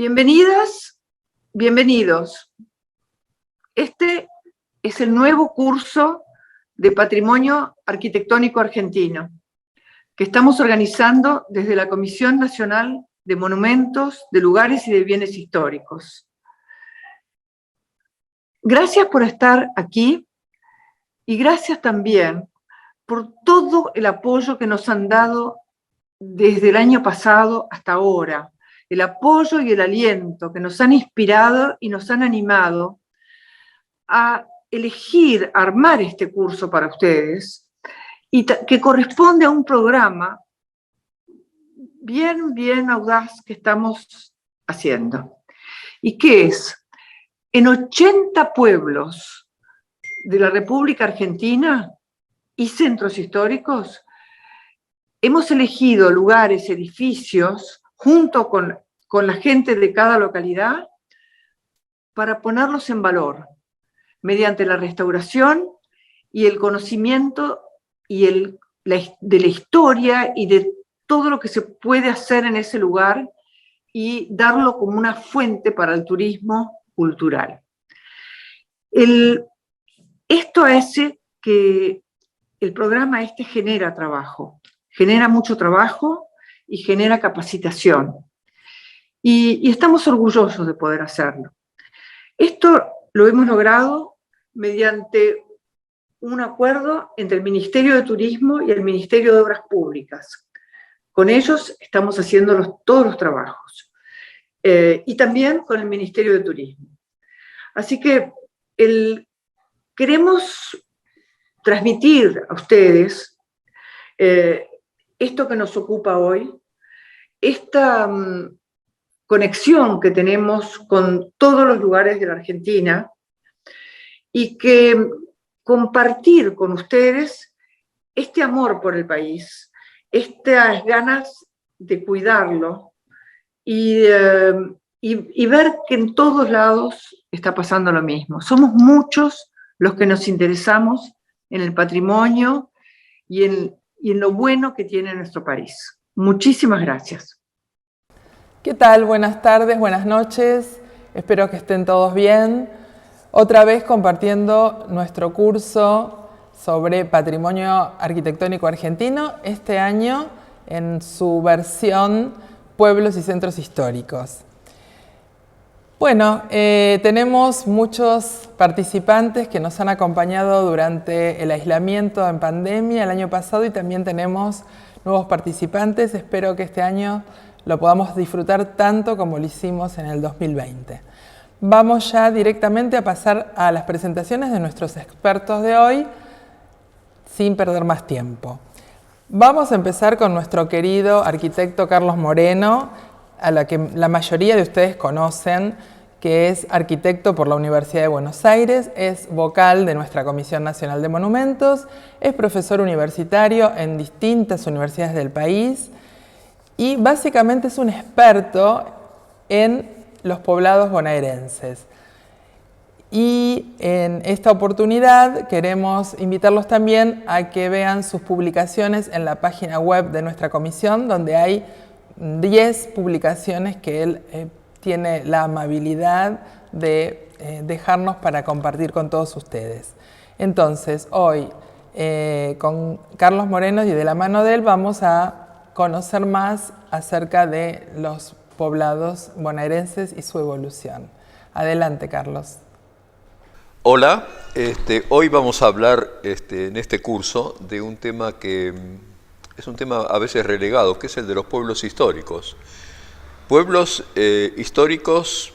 Bienvenidas, bienvenidos. Este es el nuevo curso de Patrimonio Arquitectónico Argentino que estamos organizando desde la Comisión Nacional de Monumentos, de Lugares y de Bienes Históricos. Gracias por estar aquí y gracias también por todo el apoyo que nos han dado desde el año pasado hasta ahora, el apoyo y el aliento que nos han inspirado y nos han animado a elegir, armar este curso para ustedes, y que corresponde a un programa bien audaz que estamos haciendo. ¿Y qué es? En 80 pueblos de la República Argentina y centros históricos, hemos elegido lugares, edificios, junto con la gente de cada localidad, para ponerlos en valor, mediante la restauración y el conocimiento de la historia y de todo lo que se puede hacer en ese lugar y darlo como una fuente para el turismo cultural. Esto hace que el programa genera trabajo, genera mucho trabajo y genera capacitación. Y estamos orgullosos de poder hacerlo. Esto lo hemos logrado mediante un acuerdo entre el Ministerio de Turismo y el Ministerio de Obras Públicas. Con ellos estamos haciendo todos los trabajos. Y también con el Ministerio de Turismo. Así que queremos transmitir a ustedes esto que nos ocupa hoy, esta conexión que tenemos con todos los lugares de la Argentina, y que compartir con ustedes este amor por el país, estas ganas de cuidarlo y ver que en todos lados está pasando lo mismo. Somos muchos los que nos interesamos en el patrimonio y en lo bueno que tiene nuestro país. Muchísimas gracias. ¿Qué tal? Buenas tardes, buenas noches. Espero que estén todos bien. Otra vez compartiendo nuestro curso sobre Patrimonio Arquitectónico Argentino, este año en su versión Pueblos y Centros Históricos. Bueno, tenemos muchos participantes que nos han acompañado durante el aislamiento en pandemia el año pasado y también tenemos nuevos participantes. Espero que este año lo podamos disfrutar tanto como lo hicimos en el 2020. Vamos ya directamente a pasar a las presentaciones de nuestros expertos de hoy, sin perder más tiempo. Vamos a empezar con nuestro querido arquitecto Carlos Moreno, a la que la mayoría de ustedes conocen, que es arquitecto por la Universidad de Buenos Aires, es vocal de nuestra Comisión Nacional de Monumentos, es profesor universitario en distintas universidades del país y básicamente es un experto en los poblados bonaerenses. Y en esta oportunidad queremos invitarlos también a que vean sus publicaciones en la página web de nuestra comisión, donde hay 10 publicaciones que él tiene la amabilidad de dejarnos para compartir con todos ustedes. Entonces, hoy con Carlos Moreno y de la mano de él vamos a conocer más acerca de los poblados bonaerenses y su evolución. Adelante, Carlos. Hola, hoy vamos a hablar en este curso de un tema que es un tema a veces relegado, que es el de los pueblos históricos. Pueblos históricos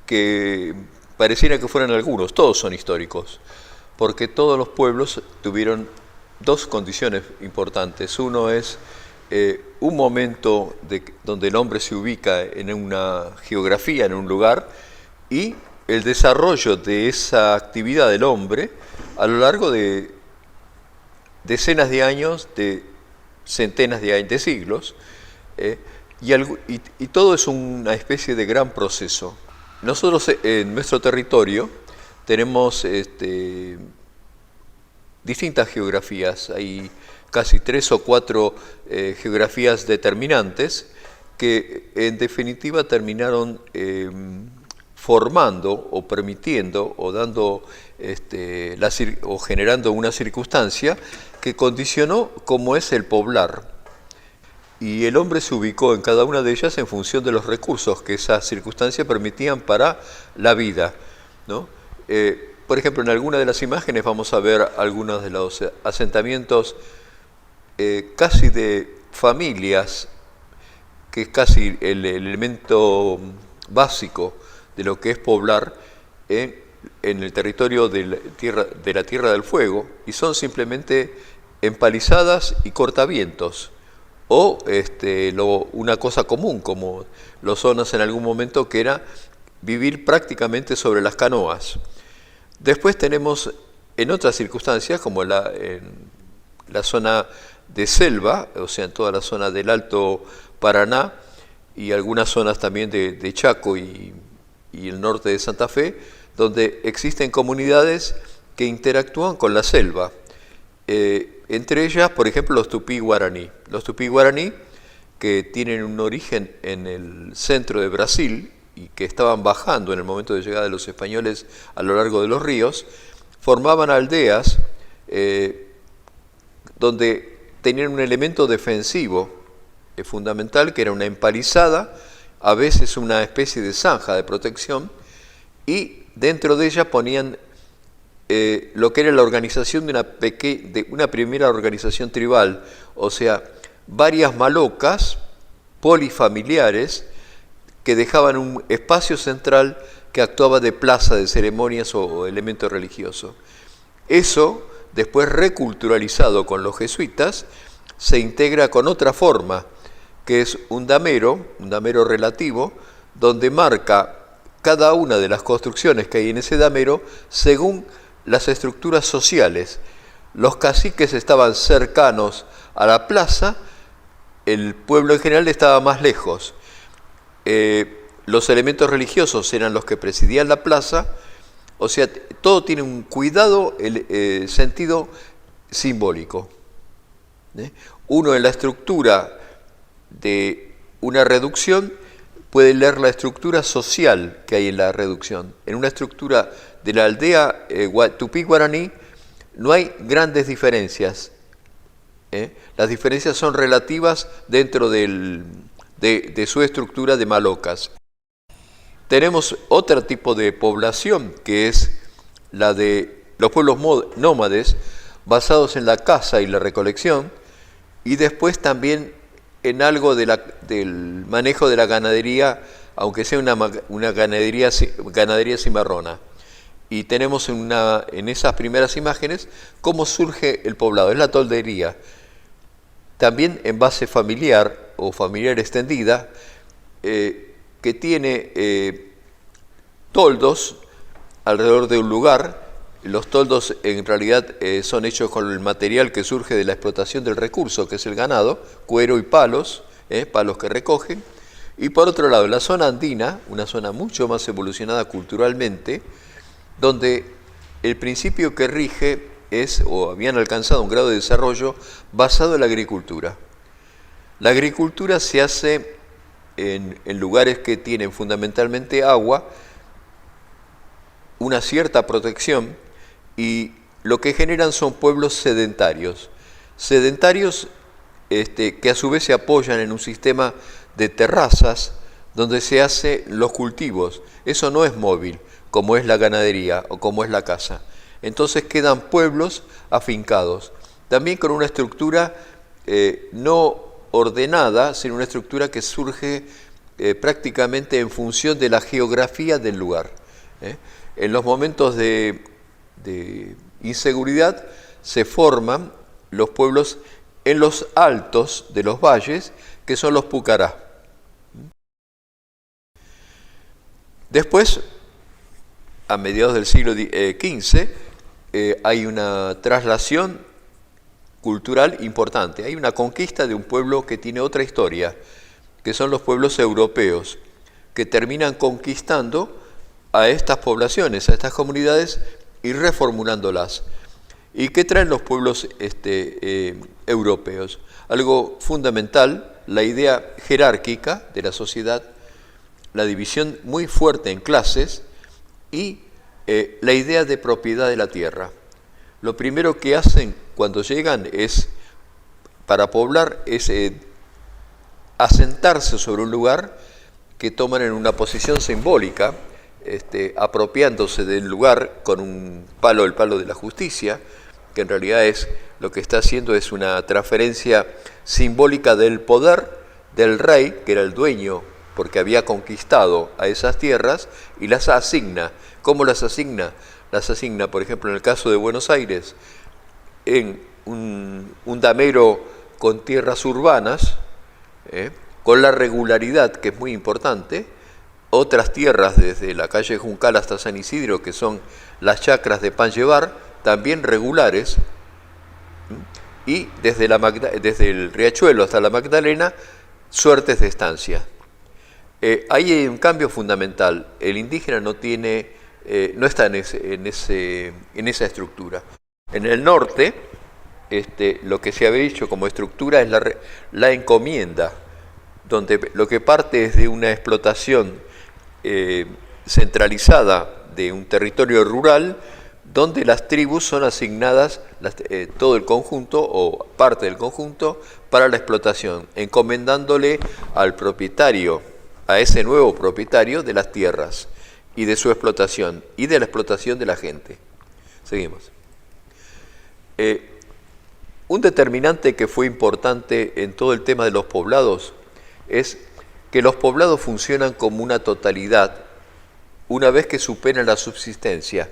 que pareciera que fueran algunos, todos son históricos, porque todos los pueblos tuvieron dos condiciones importantes. Uno es un momento donde el hombre se ubica en una geografía, en un lugar, y el desarrollo de esa actividad del hombre a lo largo de decenas de años, de centenas de años, de siglos, y todo es una especie de gran proceso. Nosotros en nuestro territorio tenemos distintas geografías, hay casi 3 o 4 geografías determinantes que en definitiva terminaron formando o permitiendo o dando o generando una circunstancia que condicionó cómo es el poblar. Y el hombre se ubicó en cada una de ellas en función de los recursos que esas circunstancias permitían para la vida, ¿no? Por ejemplo, en alguna de las imágenes vamos a ver algunos de los asentamientos casi de familias, que es casi el elemento básico de lo que es poblar en el territorio de la Tierra del Fuego, y son simplemente empalizadas y cortavientos, o una cosa común, como lo son en algún momento, que era vivir prácticamente sobre las canoas. Después tenemos en otras circunstancias, como en la zona de selva, o sea, en toda la zona del Alto Paraná y algunas zonas también de Chaco y el norte de Santa Fe, donde existen comunidades que interactúan con la selva. Entre ellas, por ejemplo, los tupí guaraní. Los tupí guaraní, que tienen un origen en el centro de Brasil y que estaban bajando en el momento de llegada de los españoles a lo largo de los ríos, formaban aldeas donde tenían un elemento defensivo fundamental, que era una empalizada, a veces una especie de zanja de protección, y dentro de ella ponían lo que era la organización de una primera organización tribal, o sea, varias malocas polifamiliares que dejaban un espacio central que actuaba de plaza de ceremonias o elemento religioso. Eso, después reculturalizado con los jesuitas, se integra con otra forma, que es un damero relativo, donde marca cada una de las construcciones que hay en ese damero según las estructuras sociales. Los caciques estaban cercanos a la plaza, el pueblo en general estaba más lejos. Los elementos religiosos eran los que presidían la plaza, o sea, todo tiene un cuidado, sentido simbólico. Uno en la estructura de una reducción puede leer la estructura social que hay en la reducción. En una estructura de la aldea tupí guaraní no hay grandes diferencias. Las diferencias son relativas dentro de su estructura de malocas. Tenemos otro tipo de población, que es la de los pueblos nómades, basados en la caza y la recolección, y después también en algo del manejo de la ganadería, aunque sea una ganadería cimarrona. Y tenemos en esas primeras imágenes cómo surge el poblado, es la toldería. También en base familiar o familiar extendida, que tiene toldos alrededor de un lugar. Los toldos en realidad son hechos con el material que surge de la explotación del recurso, que es el ganado, cuero y palos, palos que recogen. Y por otro lado, la zona andina, una zona mucho más evolucionada culturalmente, donde el principio que rige es, o habían alcanzado un grado de desarrollo basado en la agricultura. La agricultura se hace en lugares que tienen fundamentalmente agua, una cierta protección, y lo que generan son pueblos sedentarios. Sedentarios que a su vez se apoyan en un sistema de terrazas donde se hacen los cultivos. Eso no es móvil, como es la ganadería o como es la caza. Entonces quedan pueblos afincados, también con una estructura no ordenada, sino una estructura que surge prácticamente en función de la geografía del lugar. En los momentos de inseguridad se forman los pueblos en los altos de los valles, que son los pucará. Después, a mediados del siglo XV, hay una traslación cultural importante. Hay una conquista de un pueblo que tiene otra historia, que son los pueblos europeos, que terminan conquistando a estas poblaciones, a estas comunidades, y reformulándolas. ¿Y qué traen los pueblos europeos? Algo fundamental la idea jerárquica de la sociedad, la división muy fuerte en clases y la idea de propiedad de la tierra. Lo primero que hacen cuando llegan es, para poblar, es asentarse sobre un lugar que toman en una posición simbólica, apropiándose del lugar con un palo, el palo de la justicia, que en realidad es lo que está haciendo es una transferencia simbólica del poder del rey, que era el dueño, porque había conquistado a esas tierras, y las asigna. ¿Cómo las asigna? Las asigna, por ejemplo, en el caso de Buenos Aires, en un damero con tierras urbanas, con la regularidad, que es muy importante, otras tierras desde la calle Juncal hasta San Isidro, que son las chacras de Panllevar, también regulares, y desde el Riachuelo hasta la Magdalena, suertes de estancia. Ahí hay un cambio fundamental. El indígena no está en esa estructura. En el norte, lo que se había hecho como estructura es la encomienda, donde lo que parte es de una explotación centralizada de un territorio rural, donde las tribus son asignadas todo el conjunto o parte del conjunto para la explotación, encomendándole al propietario, a ese nuevo propietario de las tierras y de su explotación y de la explotación de la gente. Seguimos. Un determinante que fue importante en todo el tema de los poblados es que los poblados funcionan como una totalidad una vez que superan la subsistencia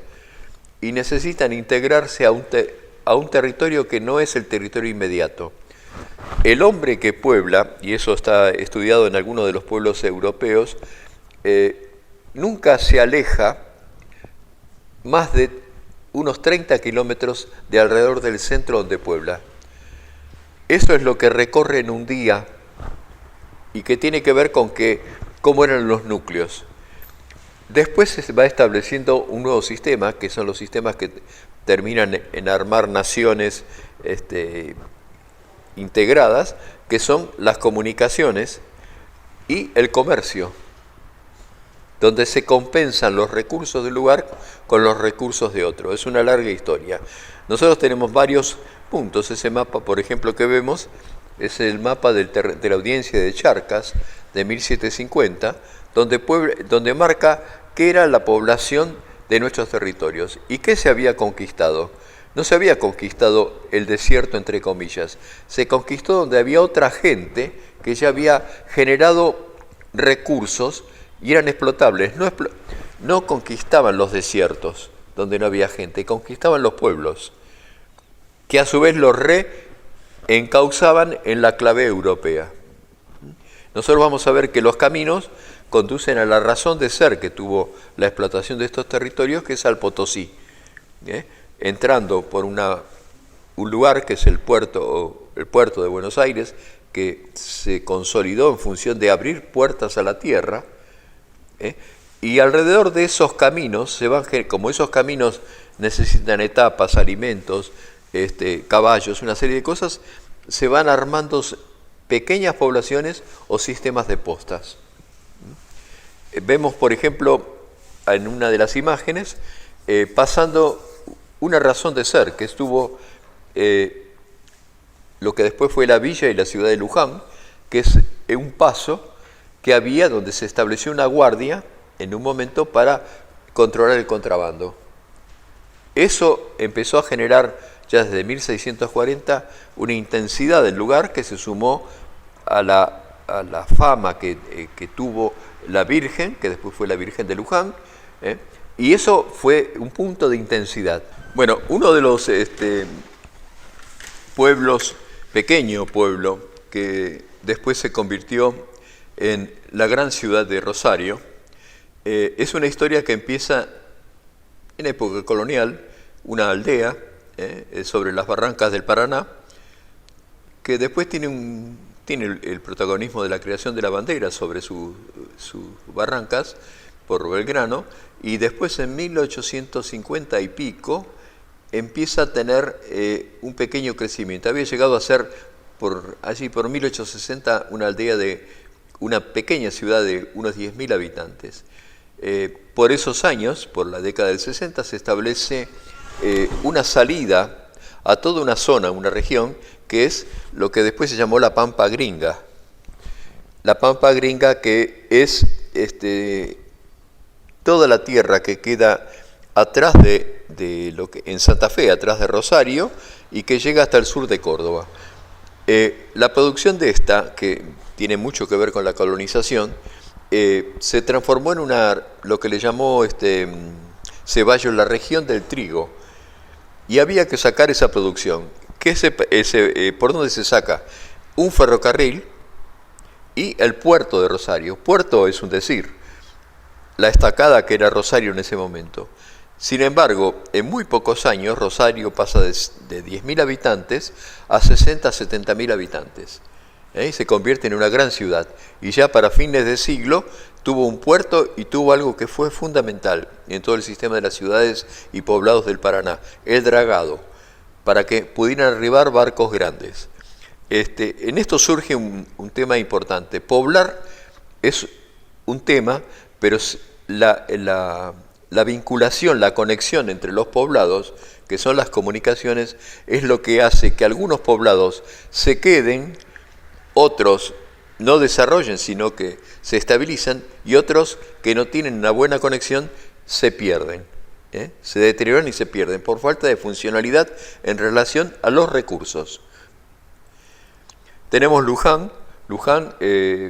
y necesitan integrarse a un territorio que no es el territorio inmediato. El hombre que puebla, y eso está estudiado en algunos de los pueblos europeos, nunca se aleja más de unos 30 kilómetros de alrededor del centro donde puebla. Eso es lo que recorre en un día y que tiene que ver con cómo eran los núcleos. Después se va estableciendo un nuevo sistema, que son los sistemas que terminan en armar naciones integradas, que son las comunicaciones y el comercio, donde se compensan los recursos del lugar con los recursos de otro. Es una larga historia. Nosotros tenemos varios puntos. Ese mapa, por ejemplo, que vemos, es el mapa de la audiencia de Charcas de 1750, donde marca qué era la población de nuestros territorios y qué se había conquistado. No se había conquistado el desierto, entre comillas, se conquistó donde había otra gente que ya había generado recursos y eran explotables. No conquistaban los desiertos donde no había gente, conquistaban los pueblos, que a su vez los reencauzaban en la clave europea. Nosotros vamos a ver que los caminos conducen a la razón de ser que tuvo la explotación de estos territorios, que es al Potosí, entrando por un lugar que es el puerto de Buenos Aires, que se consolidó en función de abrir puertas a la tierra, y alrededor de esos caminos como esos caminos necesitan etapas, alimentos, caballos, una serie de cosas, se van armando pequeñas poblaciones o sistemas de postas. Vemos, por ejemplo, en una de las imágenes, pasando una razón de ser, que estuvo lo que después fue la villa y la ciudad de Luján, que es un paso que había donde se estableció una guardia en un momento para controlar el contrabando. Eso empezó a generar ya desde 1640 una intensidad del lugar que se sumó a la fama que tuvo la Virgen, que después fue la Virgen de Luján, y eso fue un punto de intensidad. Bueno, uno de los pueblos, pequeño pueblo, que después se convirtió en la gran ciudad de Rosario, es una historia que empieza en época colonial, una aldea sobre las barrancas del Paraná, que después tiene el protagonismo de la creación de la bandera sobre sus barrancas por Belgrano, y después en 1850 y pico empieza a tener un pequeño crecimiento. Había llegado a ser allí por 1860, una aldea de una pequeña ciudad de unos 10.000 habitantes. Por esos años, por la década del 60, se establece una salida a toda una zona, una región, que es lo que después se llamó la Pampa Gringa. La Pampa Gringa, que es toda la tierra que queda atrás de lo que en Santa Fe, atrás de Rosario, y que llega hasta el sur de Córdoba. La producción de esta, que tiene mucho que ver con la colonización, se transformó en lo que le llamó Ceballos la región del trigo, y había que sacar esa producción. ¿Por dónde se saca? Un ferrocarril y el puerto de Rosario. Puerto es un decir, la estacada que era Rosario en ese momento. Sin embargo, en muy pocos años Rosario pasa de 10.000 habitantes a 60, 70.000 habitantes. Y se convierte en una gran ciudad. Y ya para fines de siglo tuvo un puerto y tuvo algo que fue fundamental en todo el sistema de las ciudades y poblados del Paraná, el dragado, para que pudieran arribar barcos grandes. En esto surge un tema importante. Poblar es un tema, pero la vinculación, la conexión entre los poblados, que son las comunicaciones, es lo que hace que algunos poblados se queden, otros no desarrollen, sino que se estabilizan, y otros que no tienen una buena conexión se pierden, se deterioran y se pierden por falta de funcionalidad en relación a los recursos. Tenemos Luján. Luján,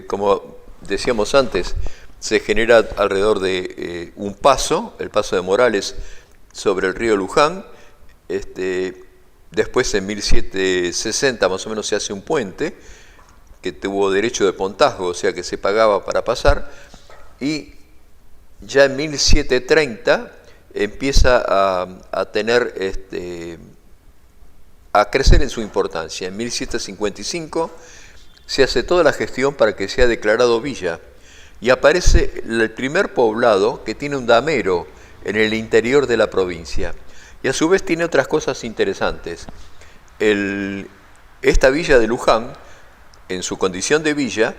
como decíamos antes, se genera alrededor de un paso, el paso de Morales sobre el río Luján. Después en 1760 más o menos se hace un puente que tuvo derecho de pontazgo, o sea que se pagaba para pasar, y ya en 1730 empieza a tener, a crecer en su importancia. En 1755 se hace toda la gestión para que sea declarado villa, y aparece el primer poblado que tiene un damero en el interior de la provincia, y a su vez tiene otras cosas interesantes. Esta villa de Luján, en su condición de villa,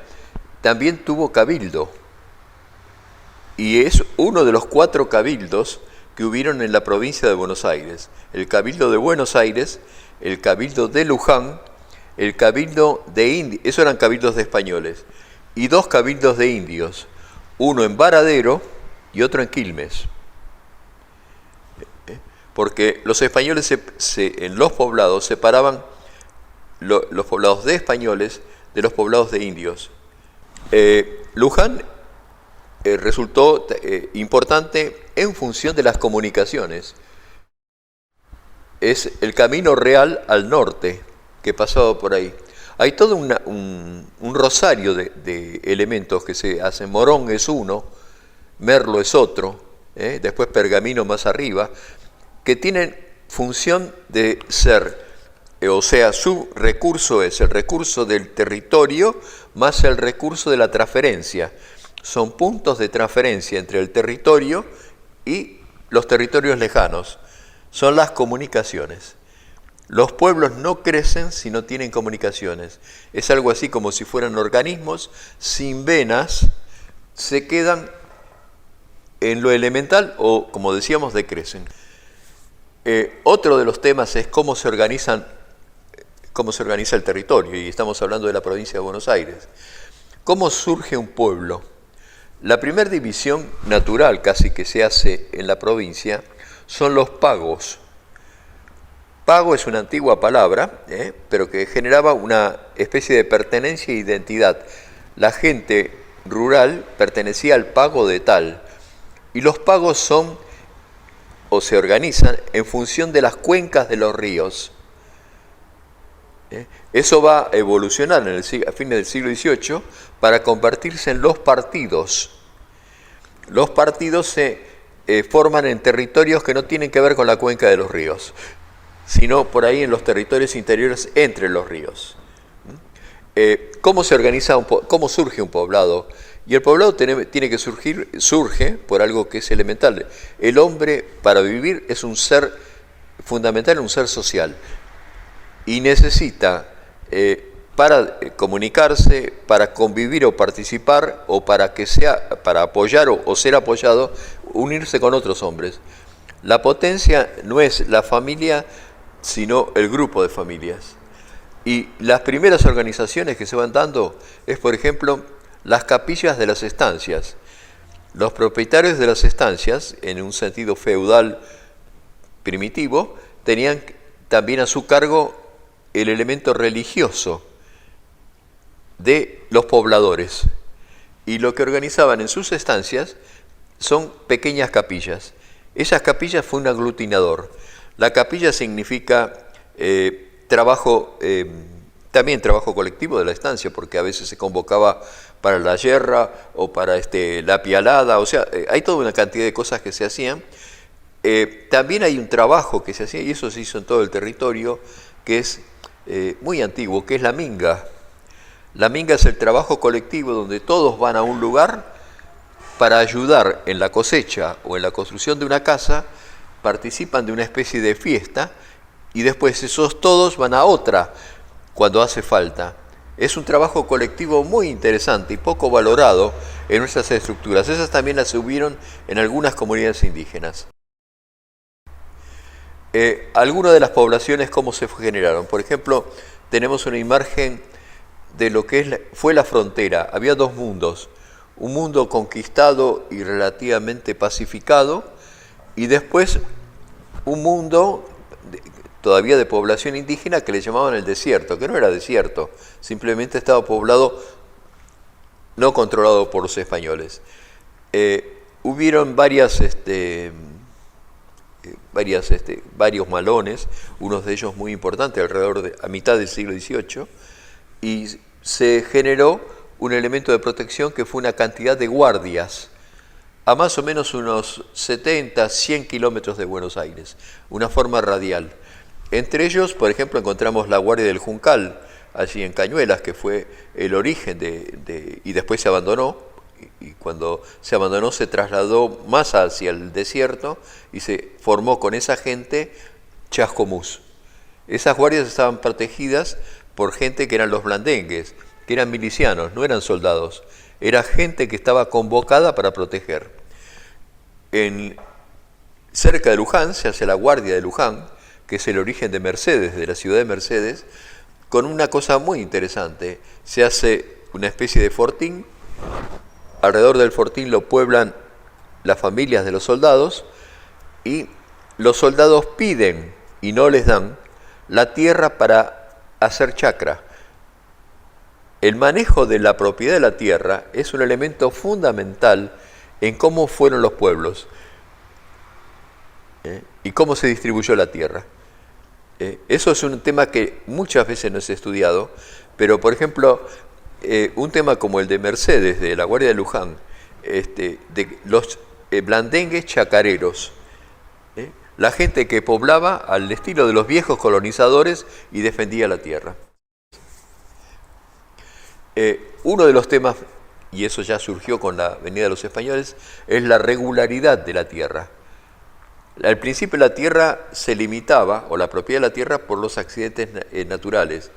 también tuvo cabildo, y es uno de los 4 cabildos que hubieron en la provincia de Buenos Aires: el Cabildo de Buenos Aires, el Cabildo de Luján, el Cabildo de Indios, esos eran cabildos de españoles, y 2 cabildos de indios, uno en Varadero y otro en Quilmes. Porque los españoles en los poblados separaban los poblados de españoles de los poblados de indios. Luján resultó importante en función de las comunicaciones. Es el camino real al norte que pasaba por ahí. Hay todo un rosario de elementos que se hacen. Morón es uno, Merlo es otro, después Pergamino más arriba, que tienen función de ser, o sea, su recurso es el recurso del territorio más el recurso de la transferencia. Son puntos de transferencia entre el territorio y los territorios lejanos. Son las comunicaciones. Los pueblos no crecen si no tienen comunicaciones. Es algo así como si fueran organismos sin venas, se quedan en lo elemental o, como decíamos, decrecen. Otro de los temas es cómo se organiza el territorio, y estamos hablando de la provincia de Buenos Aires. ¿Cómo surge un pueblo? La primera división natural casi que se hace en la provincia son los pagos. Pago es una antigua palabra, pero que generaba una especie de pertenencia e identidad. La gente rural pertenecía al pago de tal, y los pagos son o se organizan en función de las cuencas de los ríos. Eso va a evolucionar a fines del siglo XVIII para convertirse en los partidos. Los partidos se forman en territorios que no tienen que ver con la cuenca de los ríos, sino por ahí en los territorios interiores entre los ríos. ¿Cómo se organiza cómo surge un poblado? Y el poblado surge por algo que es elemental. El hombre, para vivir, es un ser fundamental, un ser social, y necesita para comunicarse, para convivir o participar, o para apoyar o ser apoyado, unirse con otros hombres. La potencia no es la familia, sino el grupo de familias. Y las primeras organizaciones que se van dando es, por ejemplo, las capillas de las estancias. Los propietarios de las estancias, en un sentido feudal primitivo, tenían también a su cargo el elemento religioso de los pobladores. Y lo que organizaban en sus estancias son pequeñas capillas. Esas capillas fue un aglutinador. La capilla significa también trabajo colectivo de la estancia, porque a veces se convocaba para la yerra o para la pialada, o sea, hay toda una cantidad de cosas que se hacían. También hay un trabajo que se hacía, y eso se hizo en todo el territorio, que es muy antiguo, que es la minga. La minga es el trabajo colectivo donde todos van a un lugar para ayudar en la cosecha o en la construcción de una casa, participan de una especie de fiesta y después esos todos van a otra cuando hace falta. Es un trabajo colectivo muy interesante y poco valorado en nuestras estructuras. Esas también las hubieron en algunas comunidades indígenas. Algunas de las poblaciones, ¿cómo se generaron? Por ejemplo, tenemos una imagen de lo que fue la frontera. Había dos mundos, un mundo conquistado y relativamente pacificado, y después un mundo todavía de población indígena que le llamaban el desierto, que no era desierto, simplemente estaba poblado, no controlado por los españoles. Hubieron varios malones, unos de ellos muy importantes, a mitad del siglo XVIII, y se generó un elemento de protección que fue una cantidad de guardias a más o menos unos 70, 100 kilómetros de Buenos Aires, una forma radial. Entre ellos, por ejemplo, encontramos la Guardia del Juncal, allí en Cañuelas, que fue el origen y después se abandonó, y cuando se abandonó se trasladó más hacia el desierto y se formó con esa gente Chascomús. Esas guardias estaban protegidas por gente que eran los blandengues, que eran milicianos, no eran soldados, era gente que estaba convocada para proteger. Cerca de Luján se hace la Guardia de Luján, que es el origen de Mercedes, de la ciudad de Mercedes, con una cosa muy interesante. Se hace una especie de fortín, alrededor del fortín lo pueblan las familias de los soldados, y los soldados piden, y no les dan, la tierra para hacer chacra. El manejo de la propiedad de la tierra es un elemento fundamental en cómo fueron los pueblos y cómo se distribuyó la tierra. Eso es un tema que muchas veces no es estudiado, pero por ejemplo, un tema como el de Mercedes, de la Guardia de Luján, de los blandengues chacareros, la gente que poblaba al estilo de los viejos colonizadores y defendía la tierra. Uno de los temas, y eso ya surgió con la venida de los españoles, es la regularidad de la tierra. Al principio la tierra se limitaba, o la propiedad de la tierra, por los accidentes naturales.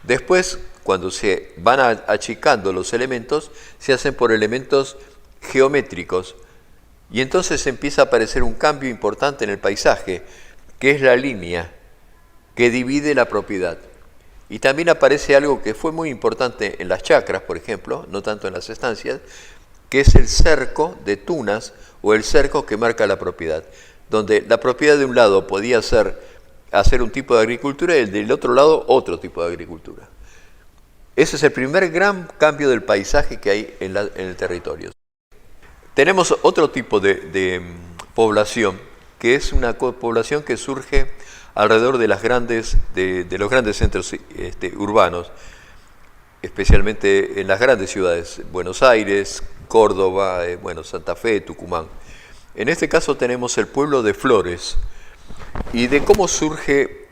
Después, cuando se van achicando los elementos, se hacen por elementos geométricos. Y entonces empieza a aparecer un cambio importante en el paisaje, que es la línea que divide la propiedad. Y también aparece algo que fue muy importante en las chacras, por ejemplo, no tanto en las estancias, que es el cerco de tunas o el cerco que marca la propiedad, donde la propiedad de un lado podía hacer un tipo de agricultura y el del otro lado otro tipo de agricultura. Ese es el primer gran cambio del paisaje que hay en el territorio. Tenemos otro tipo de población, que es una población que surge alrededor de los grandes centros urbanos, especialmente en las grandes ciudades, Buenos Aires, Córdoba, Santa Fe, Tucumán. En este caso tenemos el pueblo de Flores. ¿Y de cómo surge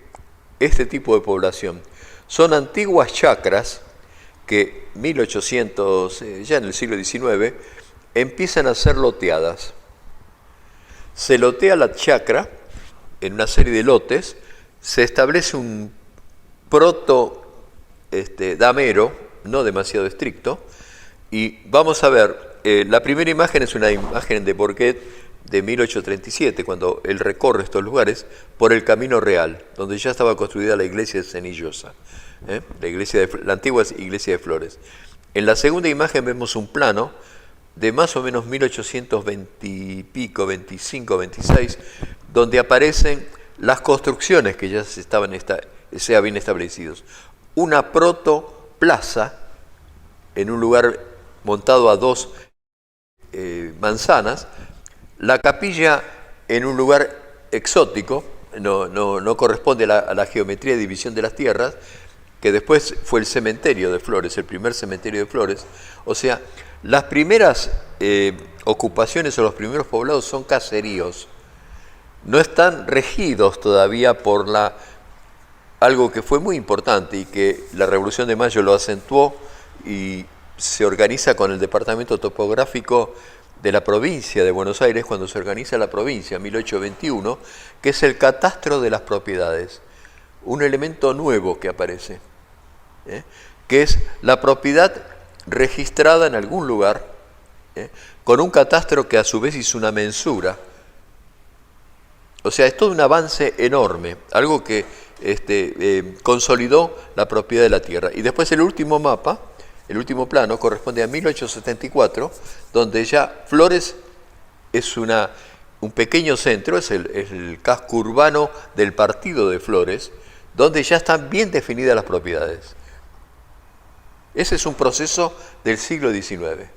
este tipo de población? Son antiguas chacras que 1800, ya en el siglo XIX, empiezan a ser loteadas. Se lotea la chacra en una serie de lotes, se establece un damero, no demasiado estricto, y vamos a ver, la primera imagen es una imagen de Bourget de 1837, cuando él recorre estos lugares por el Camino Real, donde ya estaba construida la iglesia de Cenillosa, la antigua iglesia de Flores. En la segunda imagen vemos un plano de más o menos 1820 y pico, 25, 26, donde aparecen las construcciones que ya se habían establecidos. Una protoplaza en un lugar montado a dos manzanas, la capilla en un lugar exótico, no corresponde a la geometría de división de las tierras, que después fue el cementerio de Flores, el primer cementerio de Flores. O sea, las primeras ocupaciones o los primeros poblados son caseríos. No están regidos todavía por algo que fue muy importante y que la Revolución de Mayo lo acentuó y se organiza con el Departamento Topográfico de la provincia de Buenos Aires, cuando se organiza la provincia en 1821, que es el catastro de las propiedades. Un elemento nuevo que aparece, que es la propiedad registrada en algún lugar, con un catastro que a su vez hizo una mensura. O sea, es todo un avance enorme, algo que consolidó la propiedad de la tierra. Y después el último mapa, el último plano, corresponde a 1874, donde ya Flores es un pequeño centro, es el casco urbano del partido de Flores, donde ya están bien definidas las propiedades. Ese es un proceso del siglo XIX.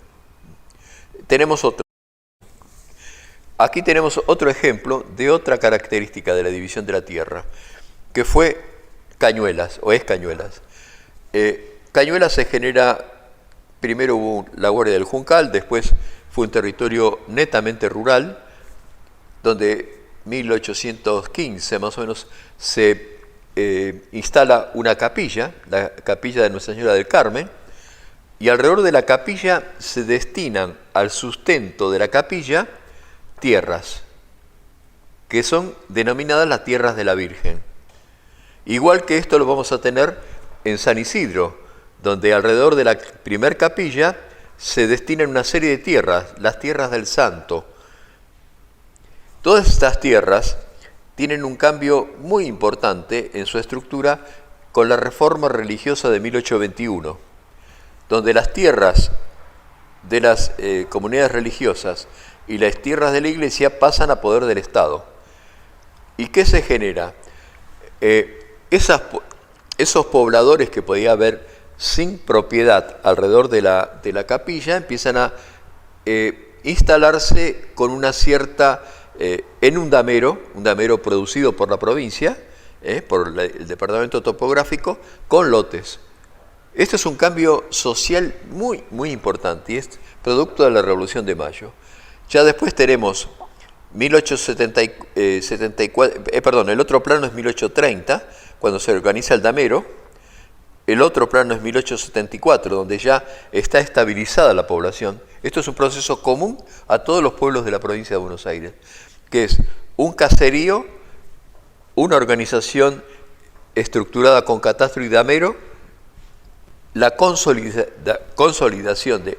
Aquí tenemos otro ejemplo de otra característica de la división de la tierra, que fue Cañuelas, o es Cañuelas. Cañuelas se genera, primero hubo la Guardia del Juncal, después fue un territorio netamente rural, donde 1815 más o menos se instala una capilla, la capilla de Nuestra Señora del Carmen, y alrededor de la capilla se destinan al sustento de la capilla tierras, que son denominadas las tierras de la Virgen. Igual que esto lo vamos a tener en San Isidro, donde alrededor de la primer capilla se destinan una serie de tierras, las tierras del Santo. Todas estas tierras tienen un cambio muy importante en su estructura con la reforma religiosa de 1821, donde las tierras de las comunidades religiosas y las tierras de la Iglesia pasan a poder del Estado. ¿Y qué se genera? Esos pobladores que podía haber sin propiedad alrededor de la capilla empiezan a instalarse con una cierta, en un damero producido por la provincia, por el Departamento Topográfico, con lotes. Este es un cambio social muy, muy importante y es producto de la Revolución de Mayo. Ya después tenemos 1874, el otro plano es 1830, cuando se organiza el damero. El otro plano es 1874, donde ya está estabilizada la población. Esto es un proceso común a todos los pueblos de la provincia de Buenos Aires, que es un caserío, una organización estructurada con catastro y damero, la consolidación de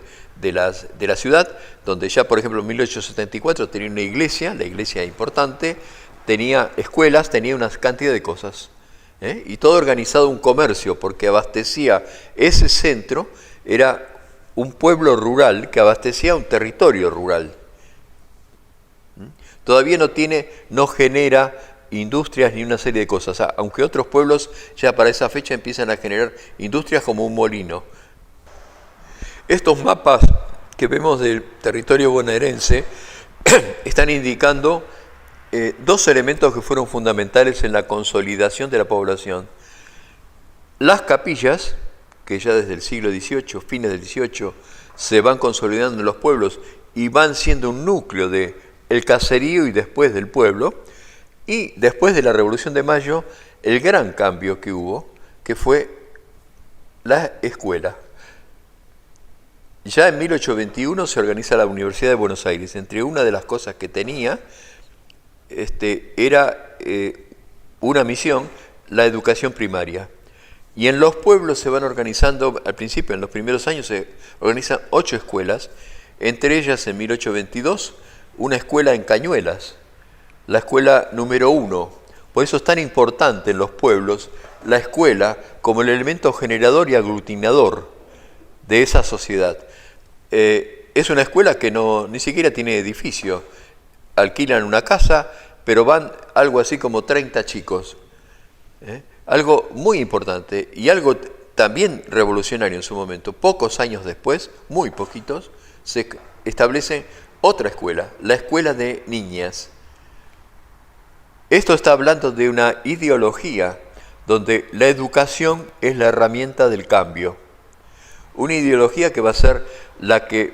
la ciudad, donde ya, por ejemplo, en 1874 tenía una iglesia, la iglesia importante, tenía escuelas, tenía una cantidad de cosas. Y todo organizado un comercio, porque abastecía ese centro, era un pueblo rural que abastecía un territorio rural. Todavía no genera industrias ni una serie de cosas, aunque otros pueblos ya para esa fecha empiezan a generar industrias como un molino. Estos mapas que vemos del territorio bonaerense están indicando dos elementos que fueron fundamentales en la consolidación de la población. Las capillas, que ya desde el siglo XVIII, fines del XVIII, se van consolidando en los pueblos y van siendo un núcleo del caserío y después del pueblo. Y después de la Revolución de Mayo, el gran cambio que hubo, que fue la escuela. Ya en 1821 se organiza la Universidad de Buenos Aires. Entre una de las cosas que tenía era una misión, la educación primaria. Y en los pueblos se van organizando, al principio, en los primeros años, se organizan 8 escuelas, entre ellas en 1822, una escuela en Cañuelas, la escuela número 1. Por eso es tan importante en los pueblos la escuela como el elemento generador y aglutinador de esa sociedad. Es una escuela que ni siquiera tiene edificio, alquilan una casa, pero van algo así como 30 chicos. Algo muy importante y algo también revolucionario en su momento. Pocos años después, muy poquitos, se establece otra escuela, la escuela de niñas. Esto está hablando de una ideología donde la educación es la herramienta del cambio. Una ideología que va a ser la que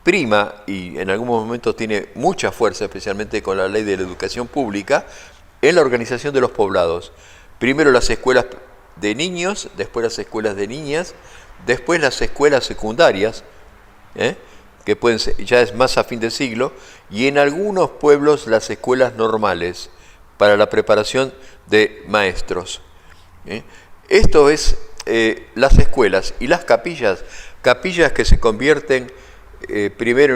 prima y en algunos momentos tiene mucha fuerza, especialmente con la ley de la educación pública, en la organización de los poblados. Primero las escuelas de niños, después las escuelas de niñas, después las escuelas secundarias, que pueden ser, ya es más a fin de siglo, y en algunos pueblos las escuelas normales para la preparación de maestros. Esto es las escuelas y las capillas que se convierten primero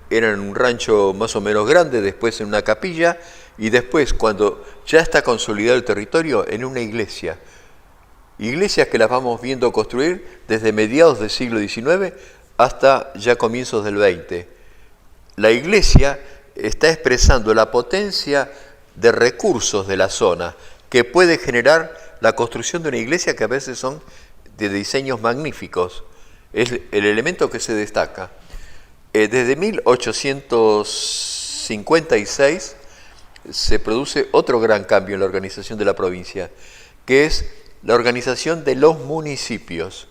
eran un rancho más o menos grande, después en una capilla, y después, cuando ya está consolidado el territorio, en una iglesia. Iglesias que las vamos viendo construir desde mediados del siglo XIX hasta ya comienzos del XX. La iglesia está expresando la potencia de recursos de la zona que puede generar la construcción de una iglesia que a veces son de diseños magníficos. Es el elemento que se destaca. Desde 1856 se produce otro gran cambio en la organización de la provincia, que es la organización de los municipios.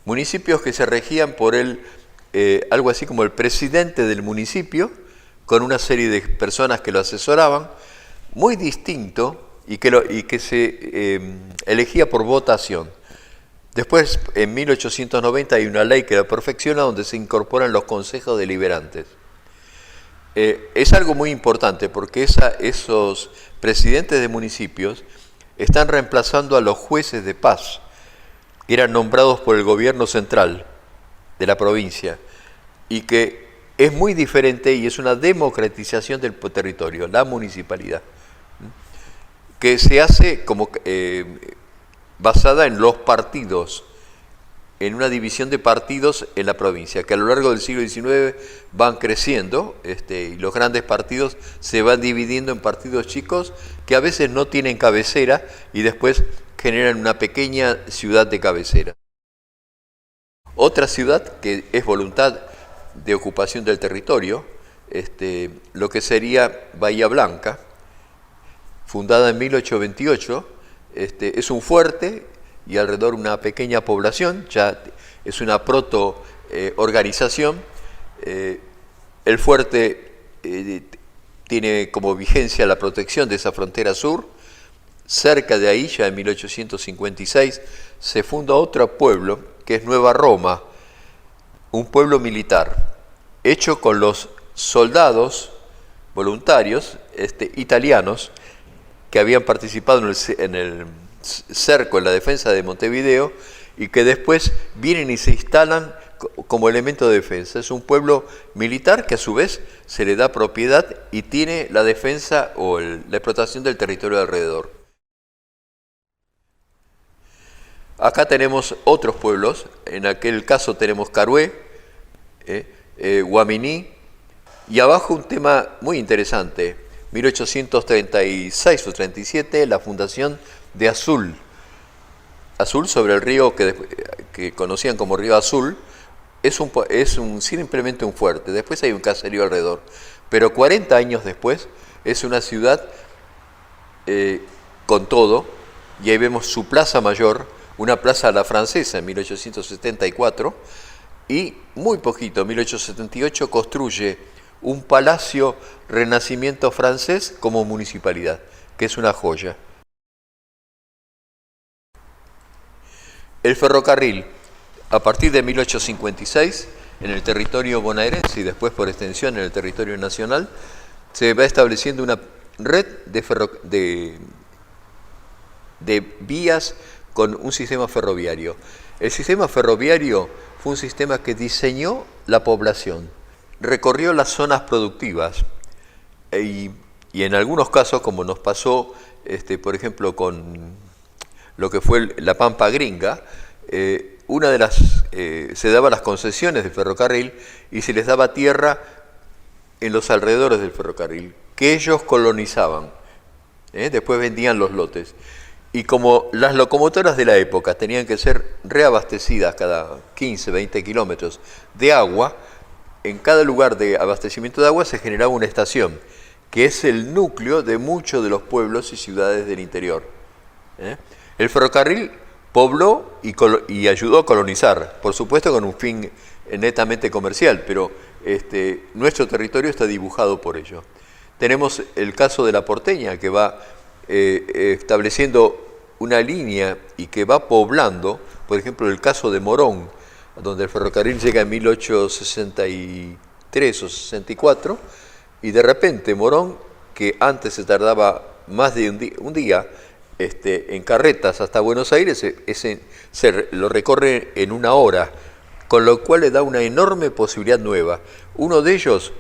Municipios que se regían por algo así como el presidente del municipio, con una serie de personas que lo asesoraban, muy distinto y que se elegía por votación. Después, en 1890, hay una ley que la perfecciona donde se incorporan los consejos deliberantes. Es algo muy importante porque esos presidentes de municipios están reemplazando a los jueces de paz, que eran nombrados por el gobierno central de la provincia, y que es muy diferente y es una democratización del territorio, la municipalidad, que se hace como basada en los partidos, en una división de partidos en la provincia, que a lo largo del siglo XIX van creciendo, y los grandes partidos se van dividiendo en partidos chicos que a veces no tienen cabecera y después generan una pequeña ciudad de cabecera. Otra ciudad que es voluntad de ocupación del territorio, lo que sería Bahía Blanca, fundada en 1828, es un fuerte y alrededor una pequeña población, ya es una proto-organización. El fuerte tiene como vigencia la protección de esa frontera sur. Cerca de ahí, ya en 1856, se funda otro pueblo, que es Nueva Roma, un pueblo militar, hecho con los soldados voluntarios italianos que habían participado en el cerco, en la defensa de Montevideo, y que después vienen y se instalan como elemento de defensa. Es un pueblo militar que a su vez se le da propiedad y tiene la defensa o la explotación del territorio de alrededor. Acá tenemos otros pueblos, en aquel caso tenemos Carué, Guaminí, y abajo un tema muy interesante, 1836 o 37, la fundación de Azul. Azul sobre el río que conocían como Río Azul, es simplemente un fuerte, después hay un caserío alrededor, pero 40 años después es una ciudad con todo, y ahí vemos su plaza mayor, una plaza a la francesa en 1874, y muy poquito, en 1878, construye un palacio renacimiento francés como municipalidad, que es una joya. El ferrocarril, a partir de 1856, en el territorio bonaerense y después por extensión en el territorio nacional, se va estableciendo una red de vías con un sistema ferroviario. El sistema ferroviario fue un sistema que diseñó la población, recorrió las zonas productivas y en algunos casos, como nos pasó, por ejemplo, con lo que fue la Pampa Gringa, se daban las concesiones del ferrocarril y se les daba tierra en los alrededores del ferrocarril, que ellos colonizaban. Después vendían los lotes. Y como las locomotoras de la época tenían que ser reabastecidas cada 15, 20 kilómetros de agua, en cada lugar de abastecimiento de agua se generaba una estación, que es el núcleo de muchos de los pueblos y ciudades del interior. El ferrocarril pobló y ayudó a colonizar, por supuesto con un fin netamente comercial, pero nuestro territorio está dibujado por ello. Tenemos el caso de la Porteña, que va estableciendo una línea y que va poblando, por ejemplo, el caso de Morón, donde el ferrocarril llega en 1863 o 64, y de repente Morón, que antes se tardaba más de un día en carretas hasta Buenos Aires, lo recorre en 1 hora, con lo cual le da una enorme posibilidad nueva. Uno de ellos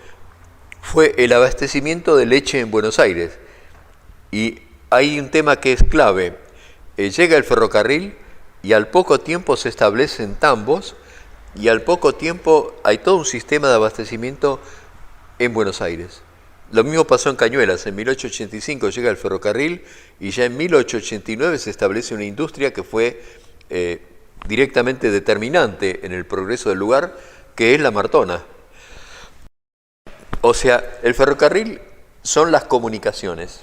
fue el abastecimiento de leche en Buenos Aires. Y hay un tema que es clave. Llega el ferrocarril y al poco tiempo se establecen tambos y al poco tiempo hay todo un sistema de abastecimiento en Buenos Aires. Lo mismo pasó en Cañuelas. En 1885 llega el ferrocarril y ya en 1889 se establece una industria que fue directamente determinante en el progreso del lugar, que es la Martona. O sea, el ferrocarril son las comunicaciones.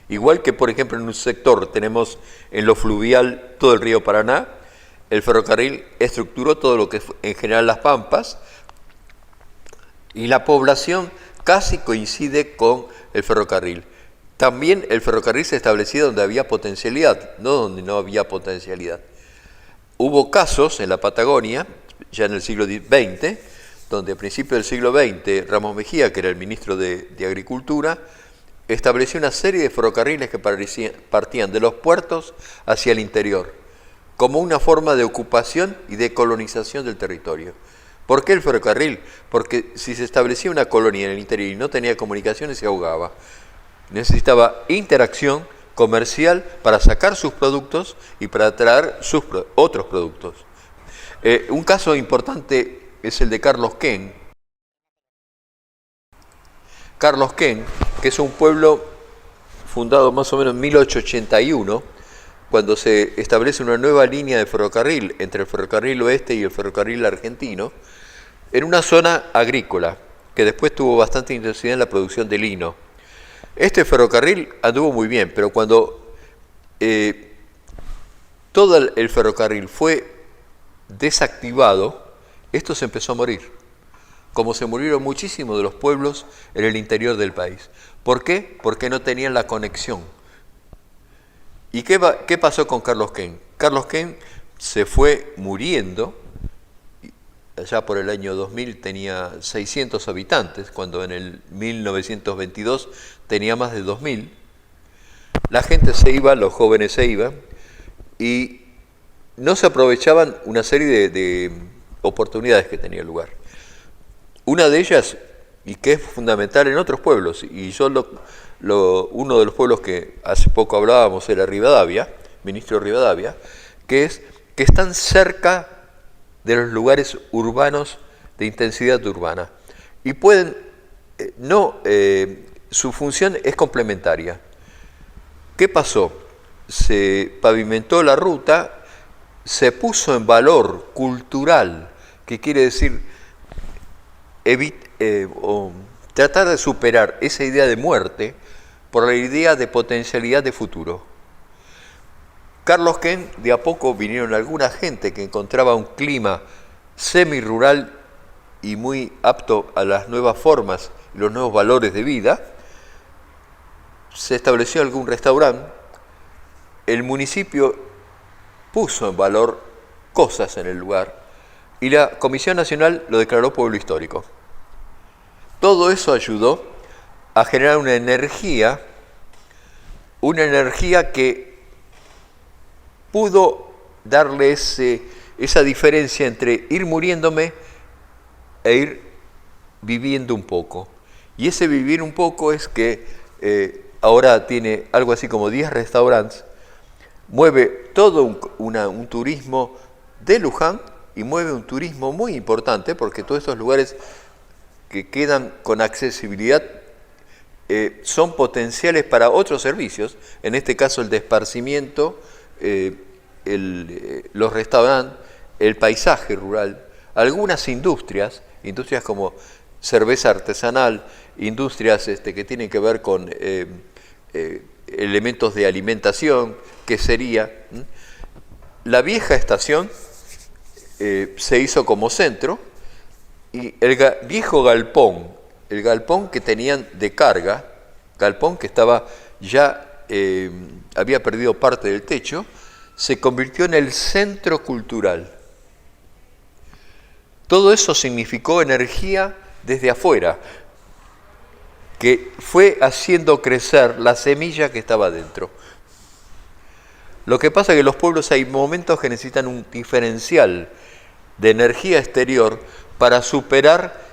Igual que, por ejemplo, en un sector tenemos en lo fluvial todo el río Paraná, el ferrocarril estructuró todo lo que es en general las pampas, y la población casi coincide con el ferrocarril. También el ferrocarril se establecía donde había potencialidad, no donde no había potencialidad. Hubo casos en la Patagonia, ya en el siglo XX, donde a principios del siglo XX Ramos Mejía, que era el ministro de Agricultura, estableció una serie de ferrocarriles que partían de los puertos hacia el interior, como una forma de ocupación y de colonización del territorio. ¿Por qué el ferrocarril? Porque si se establecía una colonia en el interior y no tenía comunicaciones, se ahogaba. Necesitaba interacción comercial para sacar sus productos y para traer otros productos. Un caso importante es el de Carlos Quén. Carlos Quén, que es un pueblo fundado más o menos en 1881, cuando se establece una nueva línea de ferrocarril entre el ferrocarril oeste y el ferrocarril argentino, en una zona agrícola, que después tuvo bastante intensidad en la producción de lino. Este ferrocarril anduvo muy bien, pero cuando todo el ferrocarril fue desactivado, esto se empezó a morir, como se murieron muchísimos de los pueblos en el interior del país. ¿Por qué? Porque no tenían la conexión. ¿Y qué pasó con Carlos Quén? Carlos Quén se fue muriendo. Allá por el año 2000 tenía 600 habitantes, cuando en el 1922 tenía más de 2000. La gente se iba, los jóvenes se iban, y no se aprovechaban una serie de oportunidades que tenía lugar. Una de ellas, y que es fundamental en otros pueblos, y yo uno de los pueblos que hace poco hablábamos era Rivadavia, ministro Rivadavia, que es que están cerca de los lugares urbanos de intensidad urbana y pueden, su función es complementaria. ¿Qué pasó? Se pavimentó la ruta, se puso en valor cultural, que quiere decir tratar de superar esa idea de muerte por la idea de potencialidad de futuro. Carlos Quén, de a poco vinieron alguna gente que encontraba un clima semi-rural y muy apto a las nuevas formas y los nuevos valores de vida. Se estableció algún restaurante, el municipio puso en valor cosas en el lugar y la Comisión Nacional lo declaró pueblo histórico. Todo eso ayudó a generar una energía que pudo darle esa diferencia entre ir muriéndome e ir viviendo un poco. Y ese vivir un poco es que ahora tiene algo así como 10 restaurantes, mueve todo un turismo de Luján y mueve un turismo muy importante porque todos estos lugares que quedan con accesibilidad son potenciales para otros servicios, en este caso el de esparcimiento, los restaurantes, el paisaje rural, algunas industrias como cerveza artesanal, industrias que tienen que ver con elementos de alimentación, que sería la vieja estación se hizo como centro y el viejo galpón, el galpón que tenían de carga, galpón que estaba ya había perdido parte del techo, se convirtió en el centro cultural. Todo eso significó energía desde afuera, que fue haciendo crecer la semilla que estaba dentro. Lo que pasa es que en los pueblos hay momentos que necesitan un diferencial de energía exterior para superar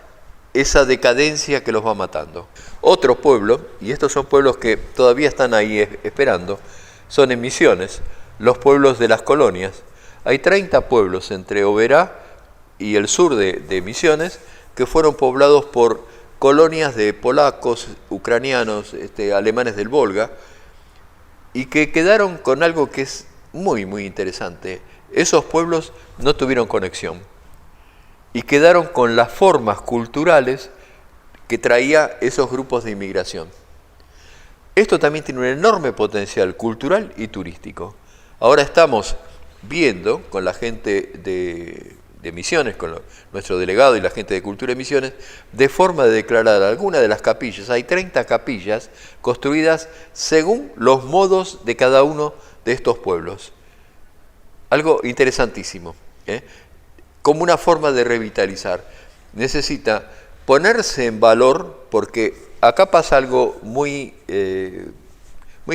esa decadencia que los va matando. Otro pueblo, y estos son pueblos que todavía están ahí esperando, son en Misiones, los pueblos de las colonias. Hay 30 pueblos entre Oberá y el sur de Misiones que fueron poblados por colonias de polacos, ucranianos, alemanes del Volga, y que quedaron con algo que es muy, muy interesante. Esos pueblos no tuvieron conexión y quedaron con las formas culturales que traía esos grupos de inmigración. Esto también tiene un enorme potencial cultural y turístico. Ahora estamos viendo con la gente de Misiones, con nuestro delegado y la gente de Cultura de Misiones, de forma de declarar alguna de las capillas. Hay 30 capillas construidas según los modos de cada uno de estos pueblos. Algo interesantísimo, como una forma de revitalizar. Necesita ponerse en valor, porque acá pasa algo muy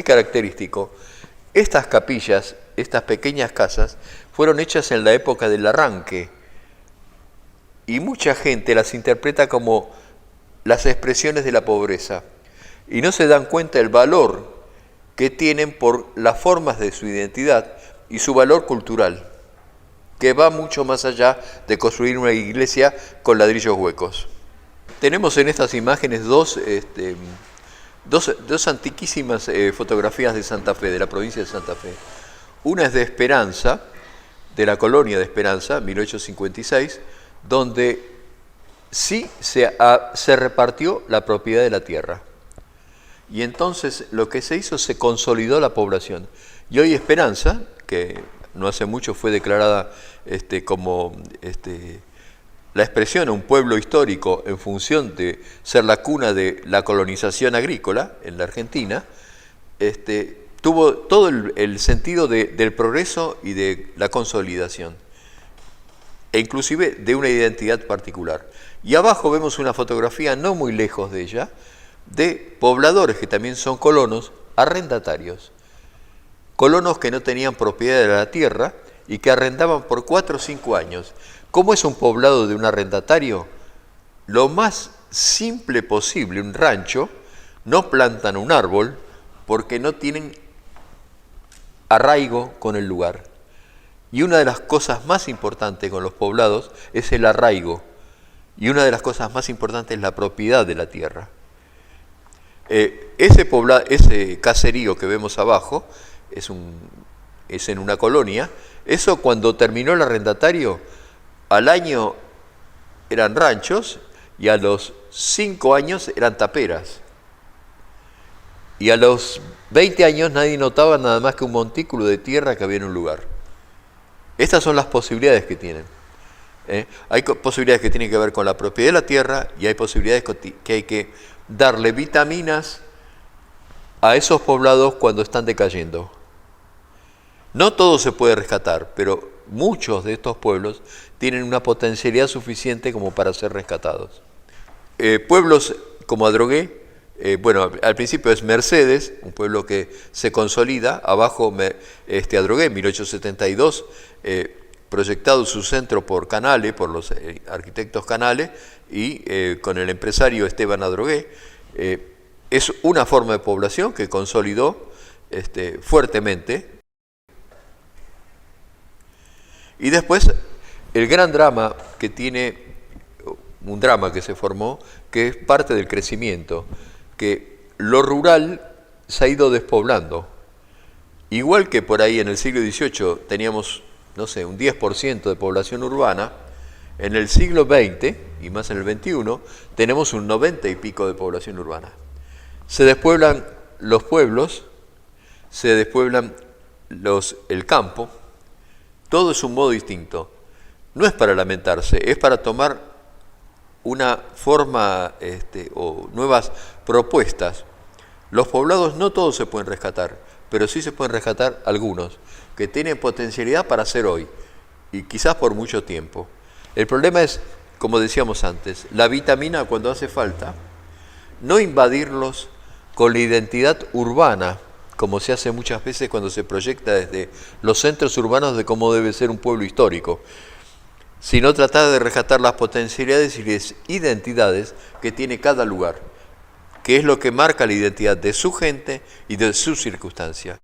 característico. Estas capillas, estas pequeñas casas, fueron hechas en la época del arranque, y mucha gente las interpreta como las expresiones de la pobreza, y no se dan cuenta del valor que tienen por las formas de su identidad y su valor cultural, que va mucho más allá de construir una iglesia con ladrillos huecos. Tenemos en estas imágenes dos antiquísimas fotografías de Santa Fe, de la provincia de Santa Fe. Una es de Esperanza, de la colonia de Esperanza, 1856, donde sí se repartió la propiedad de la tierra. Y entonces lo que se hizo, se consolidó la población. Y hoy Esperanza, que no hace mucho fue declarada como la expresión de un pueblo histórico en función de ser la cuna de la colonización agrícola en la Argentina, tuvo todo el sentido del progreso y de la consolidación, e inclusive de una identidad particular. Y abajo vemos una fotografía no muy lejos de ella, de pobladores que también son colonos, arrendatarios. Colonos que no tenían propiedad de la tierra y que arrendaban por 4 o 5 años. ¿Cómo es un poblado de un arrendatario? Lo más simple posible, un rancho, no plantan un árbol porque no tienen arraigo con el lugar. Y una de las cosas más importantes con los poblados es el arraigo. Y una de las cosas más importantes es la propiedad de la tierra. Ese caserío que vemos abajo es en una colonia. Eso, cuando terminó el arrendatario, al año eran ranchos y a los 5 años eran taperas. Y a los 20 años nadie notaba nada más que un montículo de tierra que había en un lugar. Estas son las posibilidades que tienen. Hay posibilidades que tienen que ver con la propiedad de la tierra y hay posibilidades que hay que darle vitaminas a esos poblados cuando están decayendo. No todo se puede rescatar, pero muchos de estos pueblos tienen una potencialidad suficiente como para ser rescatados. Pueblos como Adrogué, Bueno, al principio es Mercedes, un pueblo que se consolida, abajo Adrogué, 1872, proyectado su centro por Canale, por los arquitectos Canale, y con el empresario Esteban Adrogué. Es una forma de población que consolidó fuertemente. Y después el gran drama que tiene, un drama que se formó, que es parte del crecimiento, que lo rural se ha ido despoblando. Igual que por ahí en el siglo XVIII teníamos, no sé, un 10% de población urbana, en el siglo XX, y más en el XXI, tenemos un 90 y pico de población urbana. Se despueblan los pueblos, se despueblan el campo, todo es un modo distinto. No es para lamentarse, es para tomar una forma o nuevas propuestas. Los poblados no todos se pueden rescatar, pero sí se pueden rescatar algunos, que tienen potencialidad para hacer hoy, y quizás por mucho tiempo. El problema es, como decíamos antes, la vitamina cuando hace falta, no invadirlos con la identidad urbana, como se hace muchas veces cuando se proyecta desde los centros urbanos de cómo debe ser un pueblo histórico, sino tratar de rescatar las potencialidades y las identidades que tiene cada lugar, que es lo que marca la identidad de su gente y de su circunstancia.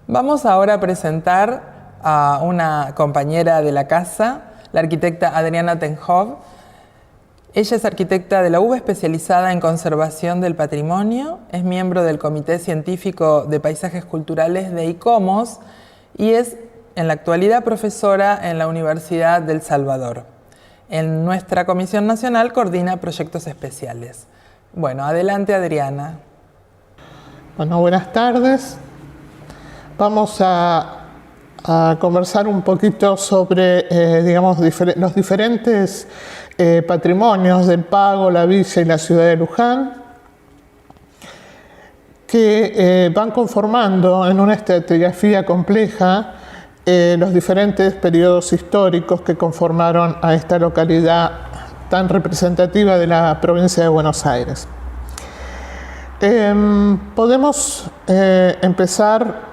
Vamos ahora a presentar a una compañera de la casa, la arquitecta Adriana Tenhoff. Ella es arquitecta de la UBA especializada en conservación del patrimonio, es miembro del Comité Científico de Paisajes Culturales de ICOMOS y es en la actualidad profesora en la Universidad del Salvador. En nuestra Comisión Nacional coordina proyectos especiales. Bueno, adelante Adriana. Bueno, buenas tardes. Vamos a conversar un poquito sobre, los diferentes patrimonios del Pago, la Villa y la ciudad de Luján, que van conformando en una estratigrafía compleja los diferentes periodos históricos que conformaron a esta localidad tan representativa de la provincia de Buenos Aires. Podemos empezar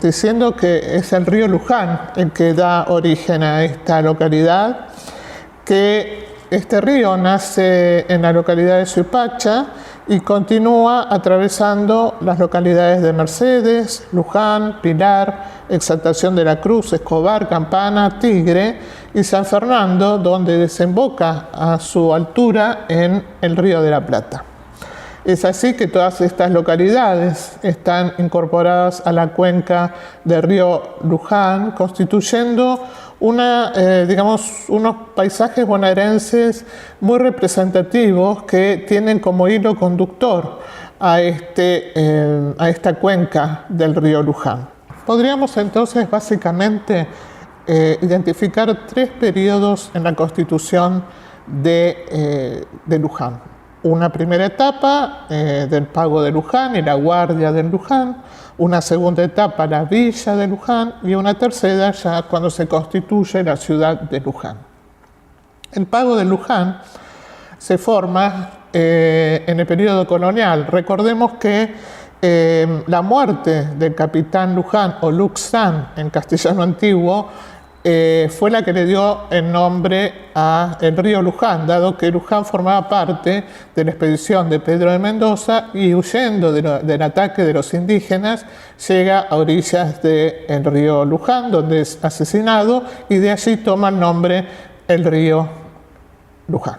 diciendo que es el río Luján el que da origen a esta localidad, que este río nace en la localidad de Suipacha y continúa atravesando las localidades de Mercedes, Luján, Pilar, Exaltación de la Cruz, Escobar, Campana, Tigre y San Fernando, donde desemboca a su altura en el Río de la Plata. Es así que todas estas localidades están incorporadas a la cuenca del río Luján, constituyendo unos paisajes bonaerenses muy representativos que tienen como hilo conductor a esta cuenca del río Luján. Podríamos entonces básicamente identificar tres periodos en la constitución de Luján. Una primera etapa del Pago de Luján y la Guardia de Luján, una segunda etapa la Villa de Luján y una tercera ya cuando se constituye la ciudad de Luján. El Pago de Luján se forma en el periodo colonial. Recordemos que la muerte del capitán Luján o Luxán en castellano antiguo fue la que le dio el nombre al río Luján, dado que Luján formaba parte de la expedición de Pedro de Mendoza y huyendo del ataque de los indígenas llega a orillas del río Luján, donde es asesinado y de allí toma el nombre el río Luján.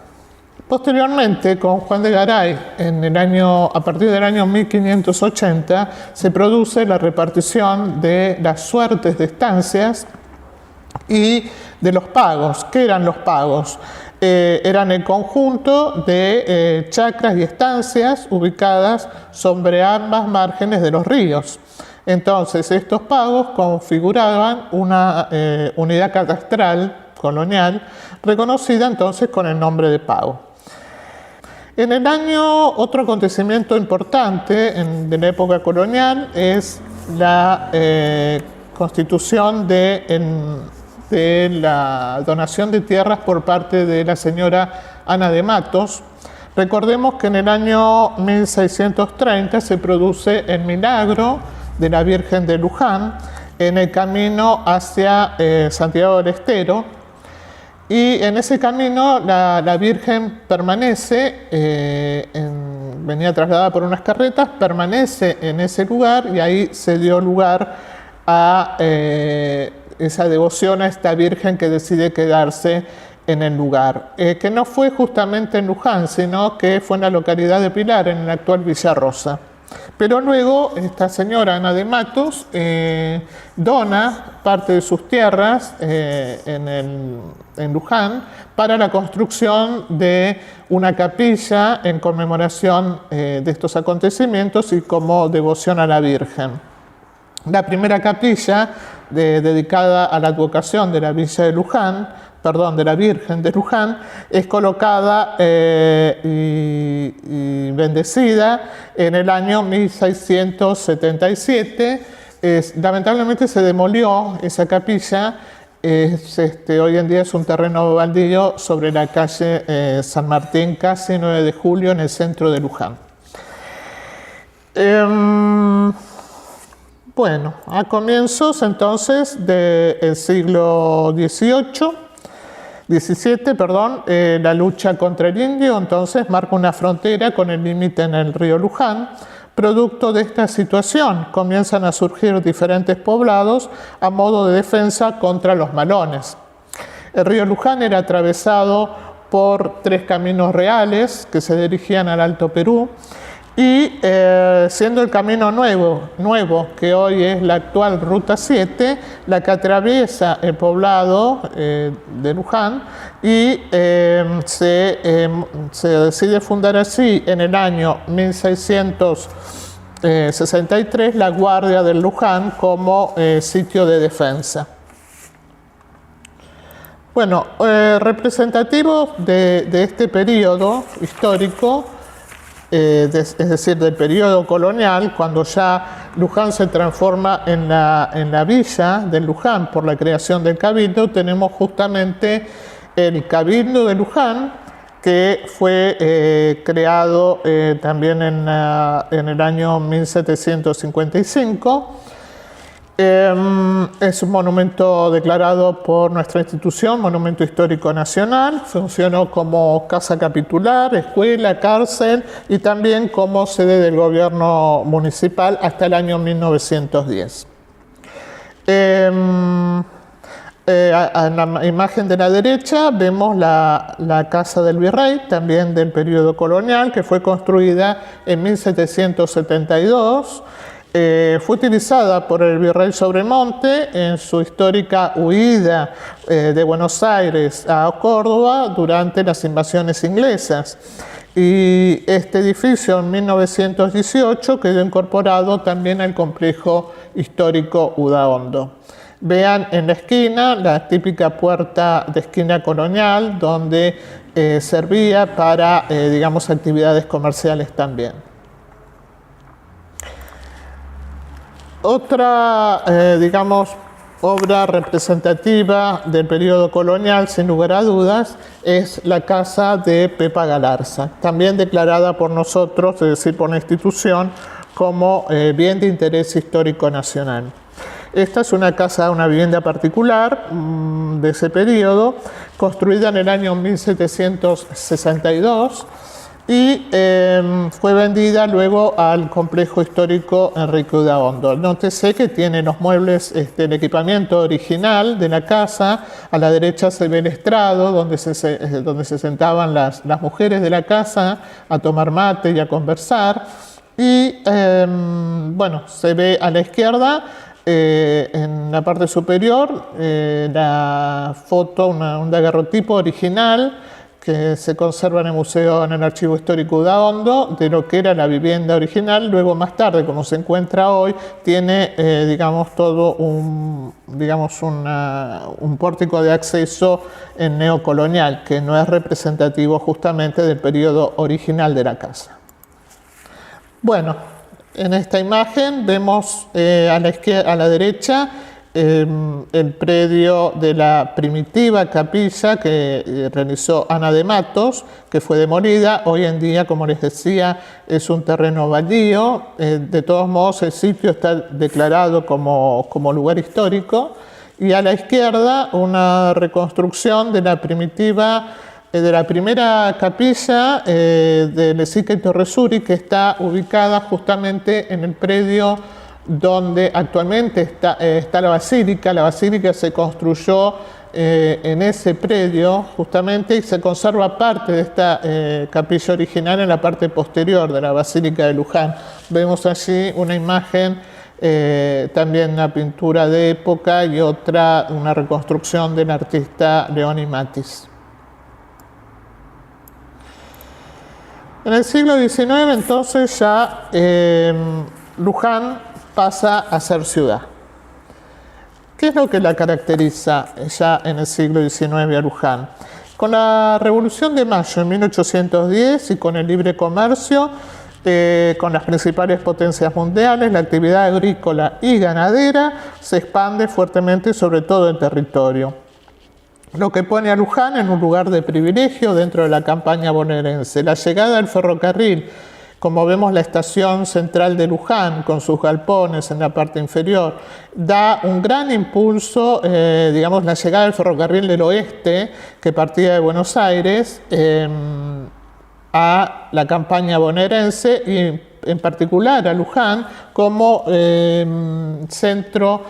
Posteriormente, con Juan de Garay, a partir del año 1580, se produce la repartición de las suertes de estancias y de los pagos. ¿Qué eran los pagos? Eran el conjunto de chacras y estancias ubicadas sobre ambas márgenes de los ríos. Entonces, estos pagos configuraban una unidad catastral colonial reconocida entonces con el nombre de pago. En el año, otro acontecimiento importante de la época colonial es la constitución de la donación de tierras por parte de la señora Ana de Matos Recordemos que en el año 1630 se produce el milagro de la Virgen de Luján en el camino hacia Santiago del Estero, y en ese camino la Virgen permanece, venía trasladada por unas carretas, permanece en ese lugar, y ahí se dio lugar a esa devoción a esta Virgen que decide quedarse en el lugar, que no fue justamente en Luján, sino que fue en la localidad de Pilar, en la actual Villa Rosa. Pero luego esta señora Ana de Matos dona parte de sus tierras en Luján para la construcción de una capilla en conmemoración de estos acontecimientos y como devoción a la Virgen. La primera capilla dedicada a la advocación de la Villa de Luján, de la Virgen de Luján, es colocada y bendecida en el año 1677. Lamentablemente se demolió esa capilla. Hoy en día es un terreno baldío sobre la calle San Martín, casi 9 de julio, en el centro de Luján. Bueno, a comienzos entonces del siglo XVII, la lucha contra el indio entonces marca una frontera con el límite en el río Luján. Producto de esta situación comienzan a surgir diferentes poblados a modo de defensa contra los malones. El río Luján era atravesado por 3 caminos reales que se dirigían al Alto Perú, y siendo el camino nuevo, que hoy es la actual Ruta 7, la que atraviesa el poblado de Luján, y se decide fundar así en el año 1663 la Guardia del Luján como sitio de defensa. Bueno, representativo de este periodo histórico, es decir, del periodo colonial, cuando ya Luján se transforma en la villa de Luján por la creación del Cabildo, tenemos justamente el Cabildo de Luján, que fue creado también en el año 1755. Es un monumento declarado por nuestra institución, Monumento Histórico Nacional. Funcionó como casa capitular, escuela, cárcel y también como sede del gobierno municipal hasta el año 1910. En la imagen de la derecha vemos la Casa del Virrey, también del periodo colonial, que fue construida en 1772. Fue utilizada por el virrey Sobremonte en su histórica huida de Buenos Aires a Córdoba durante las invasiones inglesas. Y este edificio en 1918 quedó incorporado también al complejo histórico Udaondo. Vean en la esquina la típica puerta de esquina colonial, donde servía para, digamos, actividades comerciales también. Otra, digamos, obra representativa del periodo colonial, sin lugar a dudas, es la casa de Pepa Galarza, también declarada por nosotros, es decir, por la institución, como bien de interés histórico nacional. Esta es una casa, una vivienda particular de ese periodo, construida en el año 1762, y fue vendida luego al complejo histórico Enrique Udaondo. Nótese que tiene los muebles, el equipamiento original de la casa. A la derecha se ve el estrado donde se sentaban las mujeres de la casa a tomar mate y a conversar. Y bueno, se ve a la izquierda, en la parte superior, la foto, un daguerrotipo original que se conserva en el museo, en el Archivo Histórico Udaondo, de lo que era la vivienda original. Luego, más tarde, como se encuentra hoy, tiene, digamos, todo un pórtico de acceso en neocolonial, que no es representativo justamente del periodo original de la casa. Bueno, en esta imagen vemos a la derecha el predio de la primitiva capilla que realizó Ana de Matos, que fue demolida. Hoy en día, como les decía, es un terreno baldío. De todos modos, el sitio está declarado como lugar histórico. Y a la izquierda, una reconstrucción de la primitiva, de la primera capilla de Lezica y Torresuri, que está ubicada justamente en el predio donde actualmente está la basílica. La basílica se construyó en ese predio justamente y se conserva parte de esta capilla original en la parte posterior de la Basílica de Luján. Vemos allí una imagen, también una pintura de época y otra, una reconstrucción del artista Leoni Matis. En el siglo XIX entonces ya Luján pasa a ser ciudad. ¿Qué es lo que la caracteriza ya en el siglo XIX a Luján? Con la Revolución de Mayo en 1810 y con el libre comercio, con las principales potencias mundiales, la actividad agrícola y ganadera se expande fuertemente, sobre todo en territorio, lo que pone a Luján en un lugar de privilegio dentro de la campaña bonaerense. La llegada del ferrocarril, como vemos la estación central de Luján con sus galpones en la parte inferior, da un gran impulso, digamos, la llegada del ferrocarril del oeste que partía de Buenos Aires a la campaña bonaerense y en particular a Luján como centro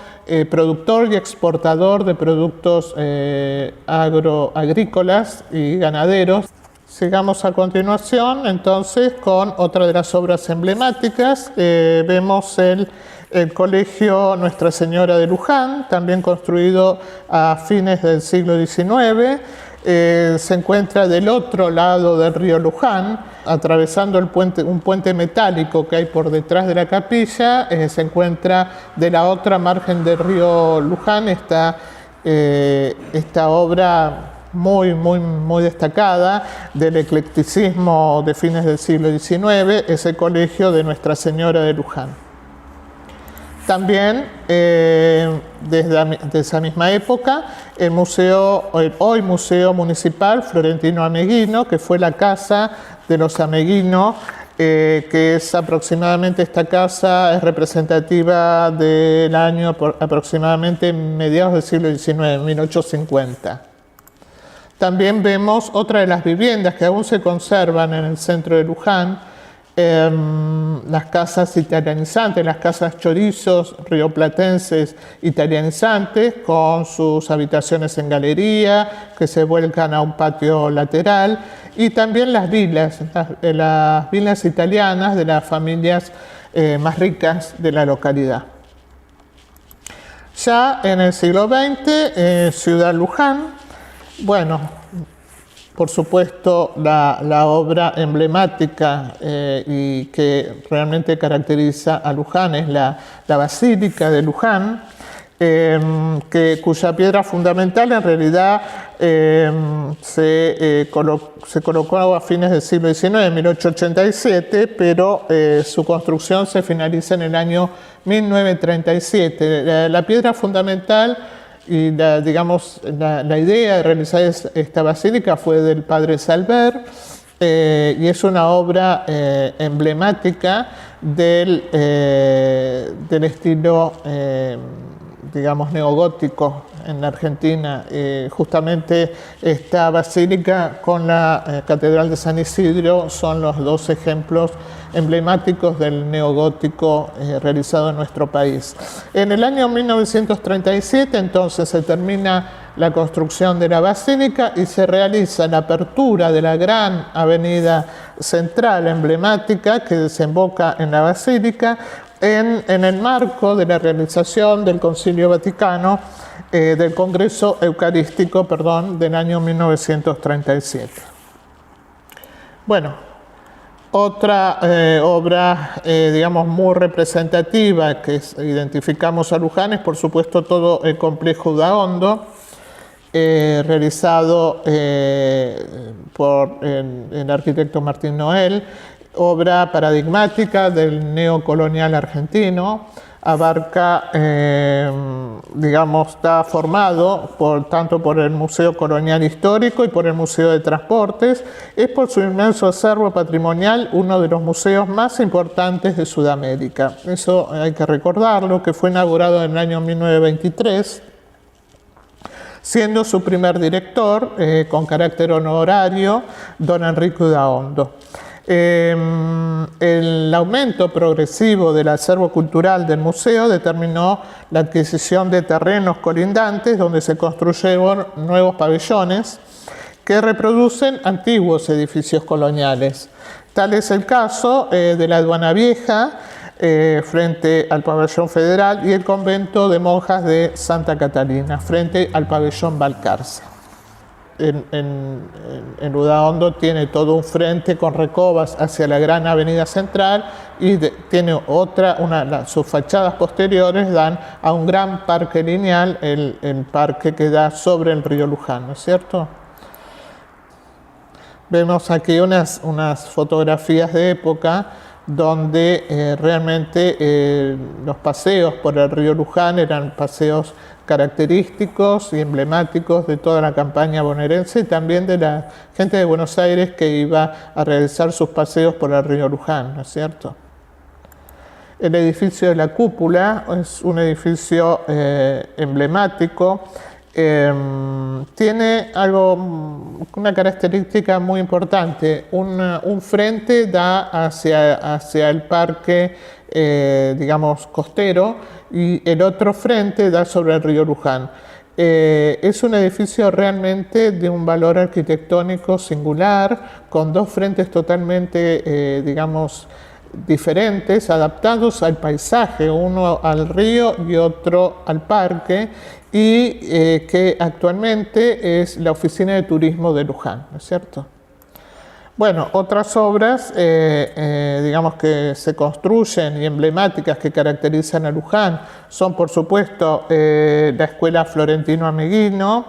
productor y exportador de productos agrícolas y ganaderos. Sigamos a continuación entonces con otra de las obras emblemáticas. Vemos el Colegio Nuestra Señora de Luján, también construido a fines del siglo XIX. Se encuentra del otro lado del río Luján, atravesando un puente metálico que hay por detrás de la capilla. Se encuentra de la otra margen del río Luján esta obra muy destacada del eclecticismo de fines del siglo XIX, es el Colegio de Nuestra Señora de Luján. También, desde esa misma época, el hoy Museo Municipal Florentino Ameguino, que fue la casa de los Ameguino, que es aproximadamente, esta casa es representativa del año aproximadamente mediados del siglo XIX, 1850. También vemos otra de las viviendas que aún se conservan en el centro de Luján, las casas italianizantes, las casas chorizos rioplatenses italianizantes, con sus habitaciones en galería que se vuelcan a un patio lateral, y también las villas italianas de las familias más ricas de la localidad. Ya en el siglo XX, Ciudad Luján, bueno, por supuesto, la obra emblemática y que realmente caracteriza a Luján es la Basílica de Luján, cuya piedra fundamental en realidad se colocó a fines del siglo XIX, en 1887, pero su construcción se finaliza en el año 1937. La piedra fundamental y la idea de realizar esta basílica fue del padre Salver, y es una obra emblemática del estilo, neogótico en la Argentina. Justamente esta basílica con la Catedral de San Isidro son los dos ejemplos emblemáticos del neogótico realizado en nuestro país. En el año 1937 entonces se termina la construcción de la basílica y se realiza la apertura de la gran avenida central emblemática que desemboca en la basílica en el marco de la realización del Concilio Vaticano, del Congreso Eucarístico, del año 1937. Bueno, otra obra, muy representativa que identificamos a Luján es, por supuesto, todo el complejo Daondo, realizado por el arquitecto Martín Noel, obra paradigmática del neocolonial argentino. abarca, digamos, está formado tanto por el Museo Colonial Histórico y por el Museo de Transportes. Es por su inmenso acervo patrimonial uno de los museos más importantes de Sudamérica. Eso hay que recordarlo, que fue inaugurado en el año 1923, siendo su primer director, con carácter honorario, don Enrique Udaondo. El aumento progresivo del acervo cultural del museo determinó la adquisición de terrenos colindantes donde se construyeron nuevos pabellones que reproducen antiguos edificios coloniales. Tal es el caso de la Aduana Vieja frente al pabellón Federal y el convento de monjas de Santa Catalina frente al pabellón Balcarce. En Udaondo tiene todo un frente con recovas hacia la gran avenida central y tiene sus fachadas posteriores dan a un gran parque lineal, el parque que da sobre el río Luján, ¿no es cierto? Vemos aquí unas fotografías de época donde realmente los paseos por el río Luján eran paseos característicos y emblemáticos de toda la campaña bonaerense y también de la gente de Buenos Aires que iba a realizar sus paseos por el río Luján, ¿no es cierto? El edificio de la cúpula es un edificio emblemático. Tiene una característica muy importante. Un frente da hacia el parque, digamos, costero, y el otro frente da sobre el río Luján. Es un edificio realmente de un valor arquitectónico singular, con dos frentes totalmente, digamos, diferentes, adaptados al paisaje, uno al río y otro al parque, y que actualmente es la Oficina de Turismo de Luján, ¿no es cierto? Bueno, otras obras, digamos, que se construyen y emblemáticas que caracterizan a Luján son, por supuesto, la Escuela Florentino Ameguino,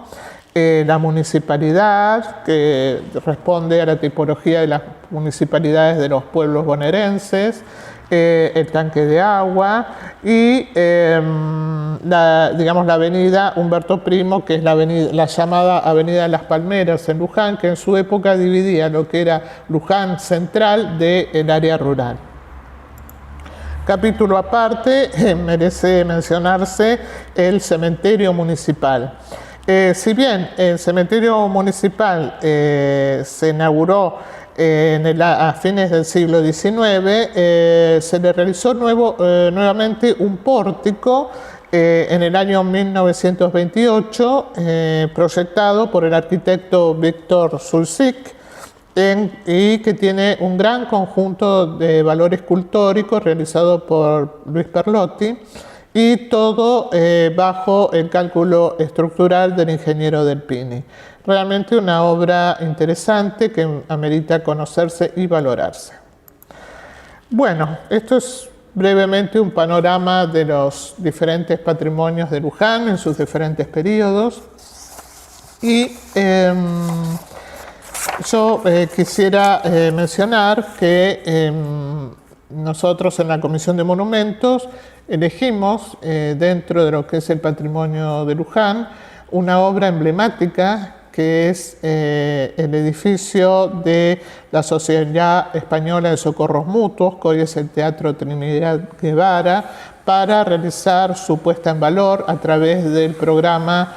la municipalidad, que responde a la tipología de las municipalidades de los pueblos bonaerenses, el tanque de agua y digamos, la avenida Humberto Primo, que es la llamada Avenida de las Palmeras en Luján, que en su época dividía lo que era Luján central del área rural. Capítulo aparte, merece mencionarse el cementerio municipal. Si bien el cementerio municipal se inauguró a fines del siglo XIX, se le realizó nuevamente un pórtico en el año 1928, proyectado por el arquitecto Víctor Sulcic, y que tiene un gran conjunto de valor escultórico realizado por Luis Perlotti, y todo bajo el cálculo estructural del ingeniero Del Pini. Realmente una obra interesante que amerita conocerse y valorarse. Bueno, esto es brevemente un panorama de los diferentes patrimonios de Luján en sus diferentes periodos. Y yo quisiera mencionar que nosotros en la Comisión de Monumentos elegimos, dentro de lo que es el patrimonio de Luján, una obra emblemática que es el edificio de la Sociedad Española de Socorros Mutuos, que hoy es el Teatro Trinidad Guevara, para realizar su puesta en valor a través del programa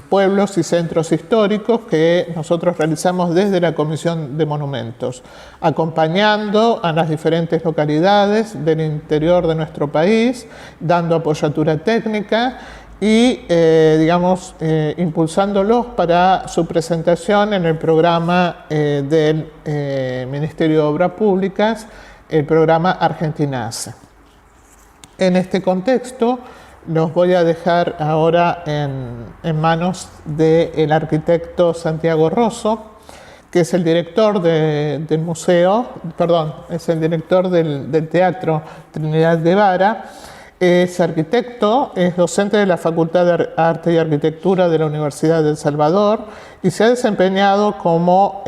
Pueblos y Centros Históricos que nosotros realizamos desde la Comisión de Monumentos, acompañando a las diferentes localidades del interior de nuestro país, dando apoyatura técnica y, digamos, impulsándolos para su presentación en el programa del Ministerio de Obras Públicas, el programa Argentina Hace. En este contexto, los voy a dejar ahora en manos del arquitecto Santiago Rosso, que es el director del museo, perdón, es el director del Teatro Trinidad Guevara, es arquitecto, es docente de la Facultad de Arte y Arquitectura de la Universidad de El Salvador y se ha desempeñado como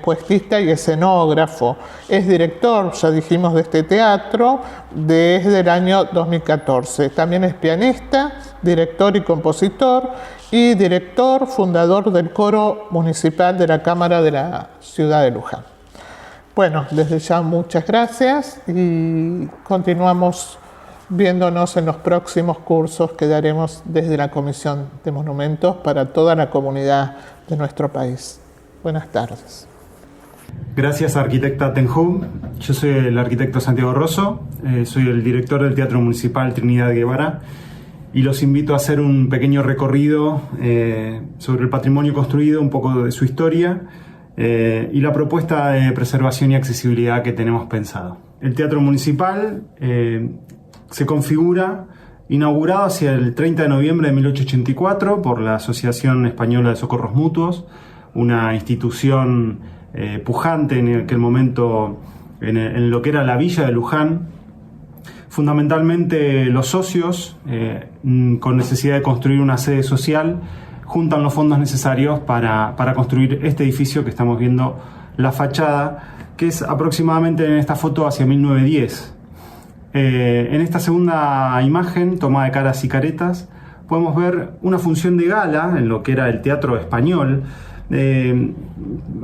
puestista y escenógrafo. Es director, ya dijimos, de este teatro desde el año 2014. También es pianista, director y compositor y director, fundador del Coro Municipal de la Cámara de la Ciudad de Luján. Bueno, desde ya muchas gracias y continuamos viéndonos en los próximos cursos que daremos desde la Comisión de Monumentos para toda la comunidad de nuestro país. Buenas tardes. Gracias, arquitecta Tenjú. Yo soy el arquitecto Santiago Rosso, soy el director del Teatro Municipal Trinidad Guevara y los invito a hacer un pequeño recorrido sobre el patrimonio construido, un poco de su historia y la propuesta de preservación y accesibilidad que tenemos pensado. El Teatro Municipal se configura inaugurado hacia el 30 de noviembre de 1884 por la Asociación Española de Socorros Mutuos, una institución pujante en aquel momento en lo que era la villa de Luján. Fundamentalmente los socios, con necesidad de construir una sede social, juntan los fondos necesarios para construir este edificio que estamos viendo, la fachada, que es aproximadamente en esta foto hacia 1910. En esta segunda imagen, tomada de caras y caretas, podemos ver una función de gala en lo que era el Teatro Español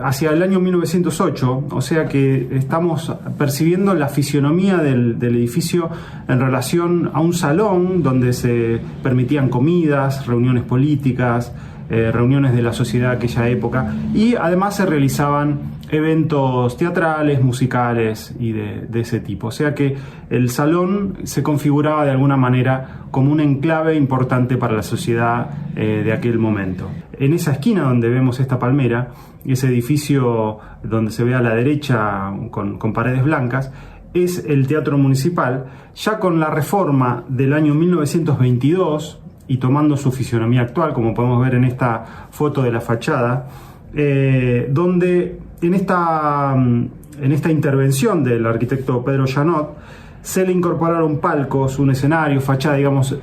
hacia el año 1908, o sea que estamos percibiendo la fisionomía del edificio en relación a un salón donde se permitían comidas, reuniones políticas, reuniones de la sociedad de aquella época, y además se realizaban eventos teatrales, musicales y de ese tipo. O sea que el salón se configuraba de alguna manera como un enclave importante para la sociedad de aquel momento. En esa esquina donde vemos esta palmera, y ese edificio donde se ve a la derecha con paredes blancas, es el Teatro Municipal, ya con la reforma del año 1922 y tomando su fisionomía actual, como podemos ver en esta foto de la fachada, donde en esta intervención del arquitecto Pedro Janot se le incorporaron palcos, un escenario, fachada, digamos,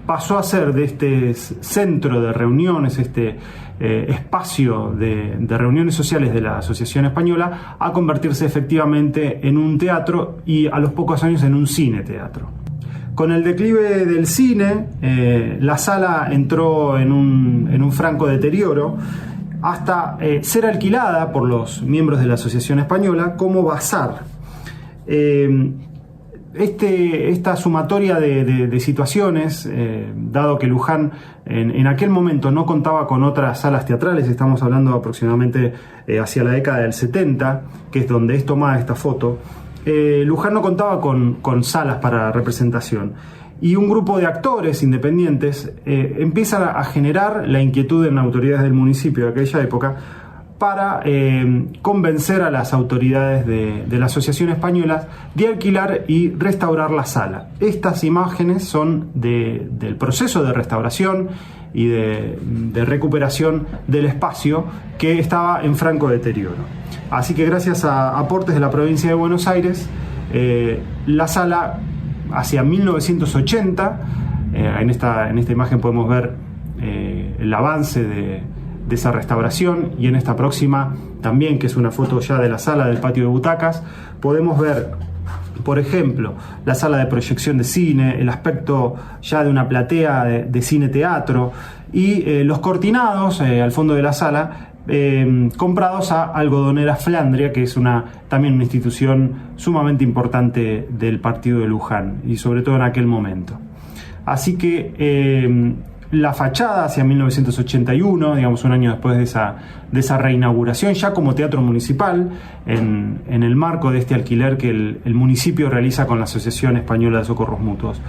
pasó a ser de este centro de reuniones, este espacio de reuniones sociales de la Asociación Española, a convertirse efectivamente en un teatro y a los pocos años en un cine-teatro. Con el declive del cine, la sala entró en un franco deterioro, hasta ser alquilada por los miembros de la Asociación Española como bazar. Esta sumatoria de situaciones, dado que Luján en aquel momento no contaba con otras salas teatrales, estamos hablando aproximadamente hacia la década del 70, que es donde es tomada esta foto, Luján no contaba con salas para representación. Y un grupo de actores independientes empieza a generar la inquietud en las autoridades del municipio de aquella época para convencer a las autoridades de la Asociación Española de alquilar y restaurar la sala. Estas imágenes son del proceso de restauración y de recuperación del espacio que estaba en franco deterioro. Así que gracias a aportes de la provincia de Buenos Aires, la sala hacia 1980, en esta imagen podemos ver el avance de esa restauración, y en esta próxima también, que es una foto ya de la sala del patio de butacas, podemos ver, por ejemplo, la sala de proyección de cine, el aspecto ya de una platea de cine-teatro y los cortinados al fondo de la sala, comprados a Algodoneras Flandria, que es también una institución sumamente importante del partido de Luján, y sobre todo en aquel momento. Así que la fachada hacia 1981, digamos un año después de esa reinauguración, ya como teatro municipal, en el marco de este alquiler que el municipio realiza con la Asociación Española de Socorros Mutuos,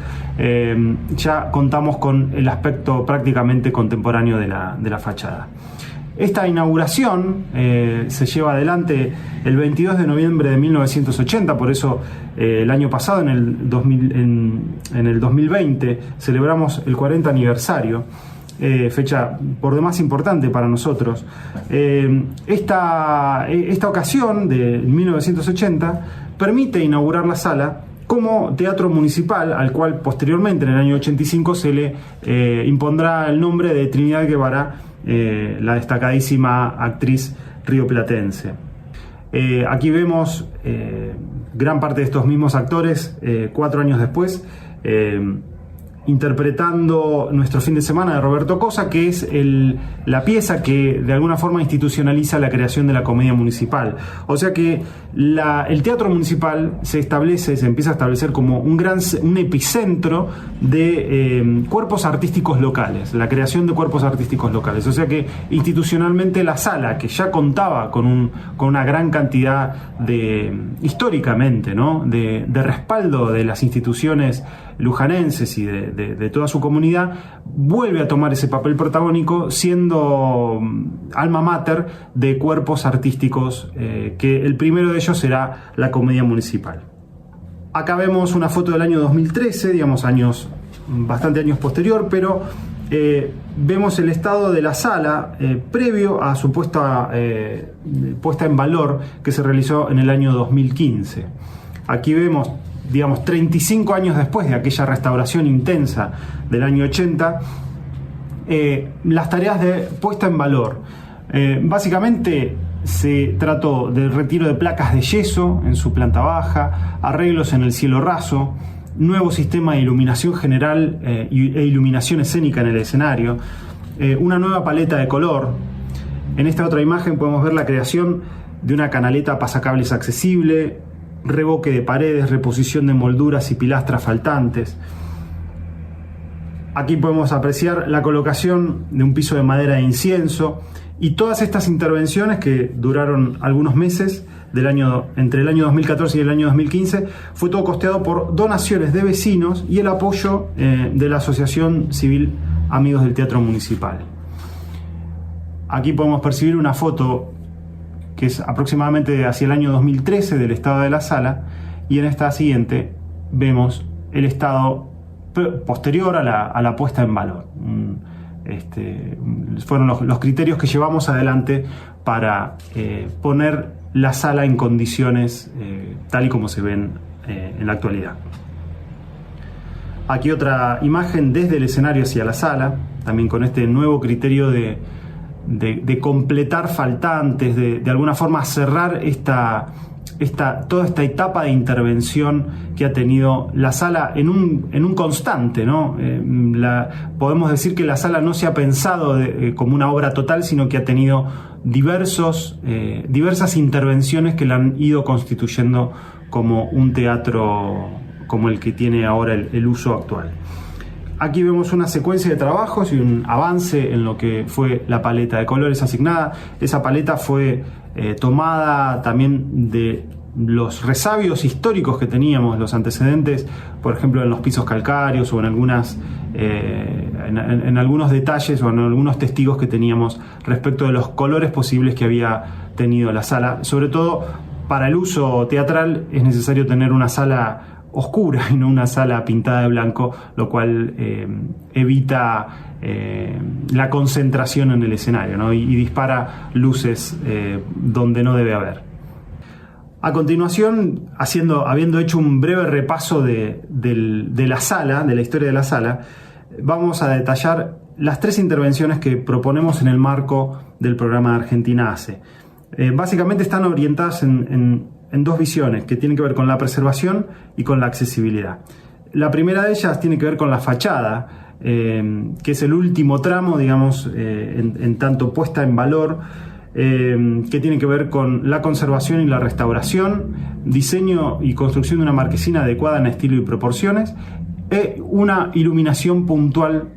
ya contamos con el aspecto prácticamente contemporáneo de la fachada. Esta inauguración se lleva adelante el 22 de noviembre de 1980, por eso el año pasado, en el 2020, celebramos el 40 aniversario, fecha por demás importante para nosotros. Esta ocasión de 1980 permite inaugurar la sala como teatro municipal, al cual posteriormente en el año 85 se le impondrá el nombre de Trinidad Guevara, la destacadísima actriz rioplatense. Aquí vemos gran parte de estos mismos actores 4 años después, interpretando Nuestro fin de semana de Roberto Cosa, que es la pieza que de alguna forma institucionaliza la creación de la comedia municipal. O sea que el teatro municipal se empieza a establecer como un epicentro de cuerpos artísticos locales, la creación de cuerpos artísticos locales. O sea que institucionalmente la sala, que ya contaba con una gran cantidad históricamente, ¿no?, de respaldo de las instituciones lujanenses y de toda su comunidad, vuelve a tomar ese papel protagónico, siendo alma mater de cuerpos artísticos, que el primero de ellos será la comedia municipal. Acá vemos una foto del año 2013, digamos bastante años posterior, pero vemos el estado de la sala previo a su puesta en valor, que se realizó en el año 2015. Aquí vemos, digamos, 35 años después de aquella restauración intensa del año 80, las tareas de puesta en valor. Básicamente se trató del retiro de placas de yeso en su planta baja, arreglos en el cielo raso, nuevo sistema de iluminación general e iluminación escénica en el escenario, una nueva paleta de color. En esta otra imagen podemos ver la creación de una canaleta pasacables accesible, revoque de paredes, reposición de molduras y pilastras faltantes. Aquí podemos apreciar la colocación de un piso de madera de incienso, y todas estas intervenciones, que duraron algunos meses entre el año 2014 y el año 2015, fue todo costeado por donaciones de vecinos y el apoyo de la Asociación Civil Amigos del Teatro Municipal. Aquí podemos percibir una foto que es aproximadamente hacia el año 2013 del estado de la sala, y en esta siguiente vemos el estado posterior a la puesta en valor. Fueron los criterios que llevamos adelante para poner la sala en condiciones tal y como se ven en la actualidad. Aquí otra imagen desde el escenario hacia la sala, también con este nuevo criterio de completar faltantes, de alguna forma cerrar toda esta etapa de intervención que ha tenido la sala en un constante, ¿no? Podemos decir que la sala no se ha pensado como una obra total, sino que ha tenido diversas intervenciones que la han ido constituyendo como un teatro como el que tiene ahora el uso actual. Aquí vemos una secuencia de trabajos y un avance en lo que fue la paleta de colores asignada. Esa paleta fue tomada también de los resabios históricos que teníamos, los antecedentes, por ejemplo, en los pisos calcáreos o en algunos detalles o en algunos testigos que teníamos respecto de los colores posibles que había tenido la sala. Sobre todo, para el uso teatral es necesario tener una sala oscura y no una sala pintada de blanco, lo cual evita la concentración en el escenario, ¿no? y dispara luces donde no debe haber. A continuación, habiendo hecho un breve repaso de la sala, de la historia de la sala, vamos a detallar las 3 intervenciones que proponemos en el marco del programa Argentina Hace. Básicamente están orientadas en 2 visiones que tienen que ver con la preservación y con la accesibilidad. La primera de ellas tiene que ver con la fachada, que es el último tramo, digamos, en tanto puesta en valor, que tiene que ver con la conservación y la restauración, diseño y construcción de una marquesina adecuada en estilo y proporciones, una iluminación puntual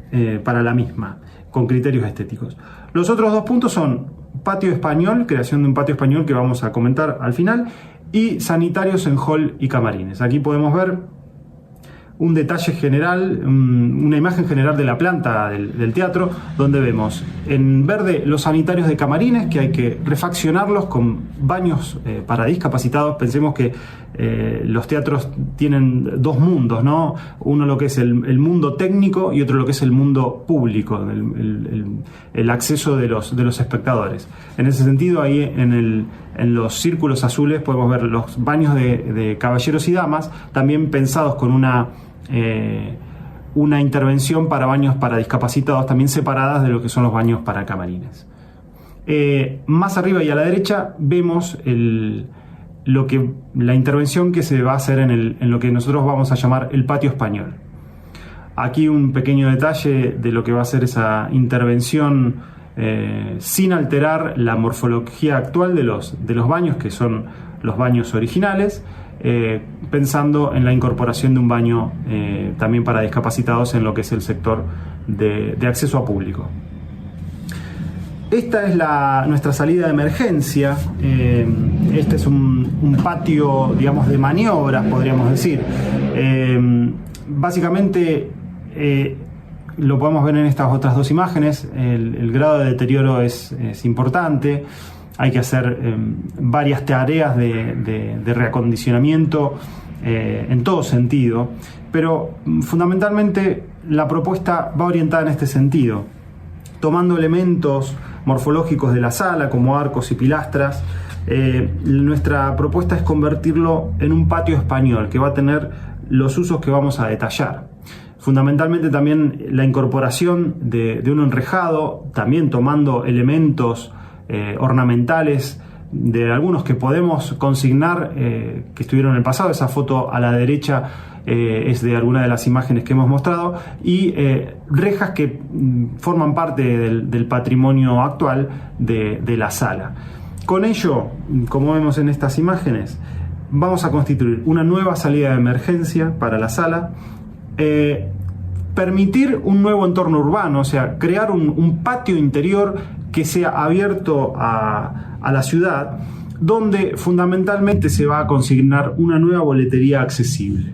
para la misma, con criterios estéticos. Los otros 2 puntos son patio español, creación de un patio español que vamos a comentar al final, y sanitarios en hall y camarines. Aquí podemos ver un detalle general, una imagen general de la planta del teatro, donde vemos en verde los sanitarios de camarines, que hay que refaccionarlos con baños para discapacitados. Pensemos que los teatros tienen 2 mundos, ¿no? Uno lo que es el mundo técnico y otro lo que es el mundo público, el acceso de los espectadores. En ese sentido, ahí en en los círculos azules podemos ver los baños de caballeros y damas, también pensados con una intervención para baños para discapacitados, también separadas de lo que son los baños para camarines. Más arriba y a la derecha vemos la intervención que se va a hacer en lo que nosotros vamos a llamar el patio español. Aquí un pequeño detalle de lo que va a ser esa intervención sin alterar la morfología actual de los baños, que son los baños originales, pensando en la incorporación de un baño también para discapacitados en lo que es el sector de acceso a público. Esta es nuestra salida de emergencia. Este es un patio, digamos, de maniobras, podríamos decir. Básicamente, lo podemos ver en estas otras dos imágenes. El grado de deterioro es importante. Hay que hacer varias tareas de reacondicionamiento en todo sentido, pero fundamentalmente la propuesta va orientada en este sentido, tomando elementos morfológicos de la sala como arcos y pilastras. Nuestra propuesta es convertirlo en un patio español que va a tener los usos que vamos a detallar. Fundamentalmente también la incorporación de un enrejado, también tomando elementos ornamentales de algunos que podemos consignar que estuvieron en el pasado. Esa foto a la derecha es de alguna de las imágenes que hemos mostrado, y rejas que forman parte del patrimonio actual de la sala. Con ello, como vemos en estas imágenes, vamos a constituir una nueva salida de emergencia para la sala, permitir un nuevo entorno urbano, o sea, crear un patio interior que sea abierto a la ciudad, donde fundamentalmente se va a consignar una nueva boletería accesible.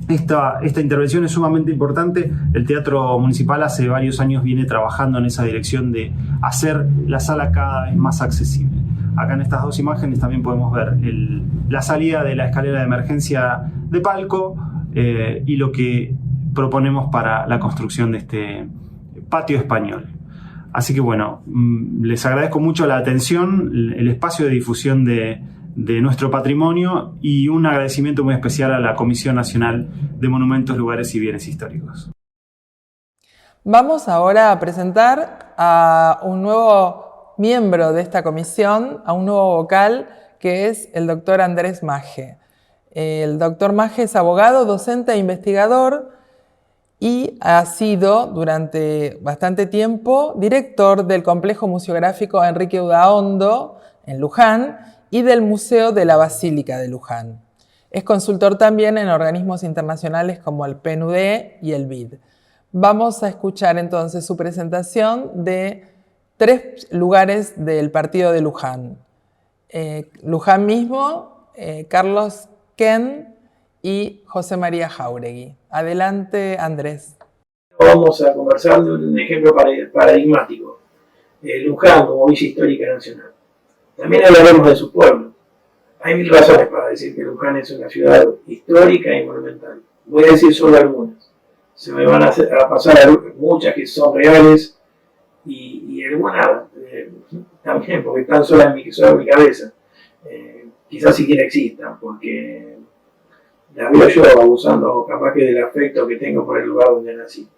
Esta intervención es sumamente importante. El Teatro Municipal hace varios años viene trabajando en esa dirección de hacer la sala cada vez más accesible. Acá en estas dos imágenes también podemos ver la salida de la escalera de emergencia de palco y lo que proponemos para la construcción de este patio español. Así que bueno, les agradezco mucho la atención, el espacio de difusión de nuestro patrimonio, y un agradecimiento muy especial a la Comisión Nacional de Monumentos, Lugares y Bienes Históricos. Vamos ahora a presentar a un nuevo miembro de esta comisión, a un nuevo vocal, que es el doctor Andrés Magge. El doctor Magge es abogado, docente e investigador, y ha sido durante bastante tiempo director del Complejo Museográfico Enrique Udaondo en Luján y del Museo de la Basílica de Luján. Es consultor también en organismos internacionales como el PNUD y el BID. Vamos a escuchar entonces su presentación de 3 lugares del partido de Luján. Luján mismo, Carlos Ken y José María Jáuregui. Adelante, Andrés. Vamos a conversar de un ejemplo paradigmático. Luján como villa histórica nacional. También hablaremos de su pueblo. Hay 1000 razones para decir que Luján es una ciudad histórica y monumental. Voy a decir solo algunas. Se me van a pasar muchas que son reales y algunas también, porque están solo en mi cabeza. Quizás siquiera existan, porque las veo yo abusando capaz que del afecto que tengo por el lugar donde nací.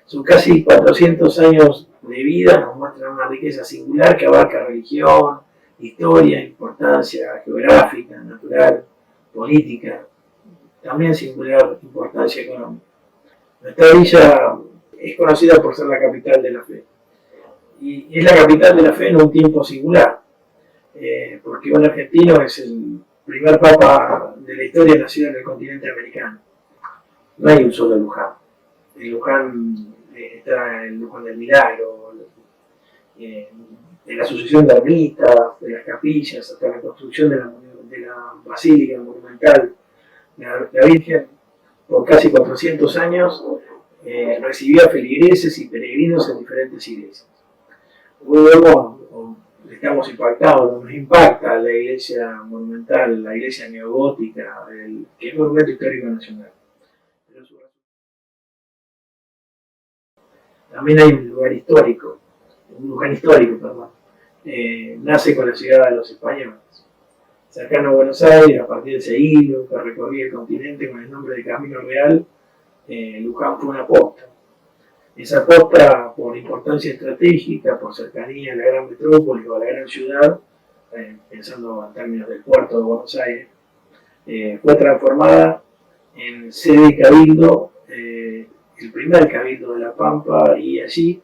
Sus casi 400 años de vida nos muestran una riqueza singular que abarca religión, historia, importancia geográfica, natural, política, también singular importancia económica. Nuestra villa es conocida por ser la capital de la fe. Y es la capital de la fe en un tiempo singular, porque un argentino es el primer papa de la historia nacido en el continente americano. No hay un solo Luján. En Luján está el Luján del Milagro, de la sucesión de ermitas, de las capillas, hasta la construcción de la basílica monumental de la Virgen. Por casi 400 años recibió a feligreses y peregrinos en diferentes iglesias. Luego estamos impactados, nos impacta la iglesia monumental, la iglesia neogótica, que es monumento histórico nacional. También hay un Luján histórico, nace con la llegada de los españoles. Cercano a Buenos Aires, a partir de ese hilo que recorría el continente con el nombre de Camino Real, Luján fue una posta. Esa posta, por importancia estratégica, por cercanía a la gran metrópoli o a la gran ciudad, pensando en términos del puerto de Buenos Aires, fue transformada en sede de cabildo, el primer cabildo de La Pampa, y allí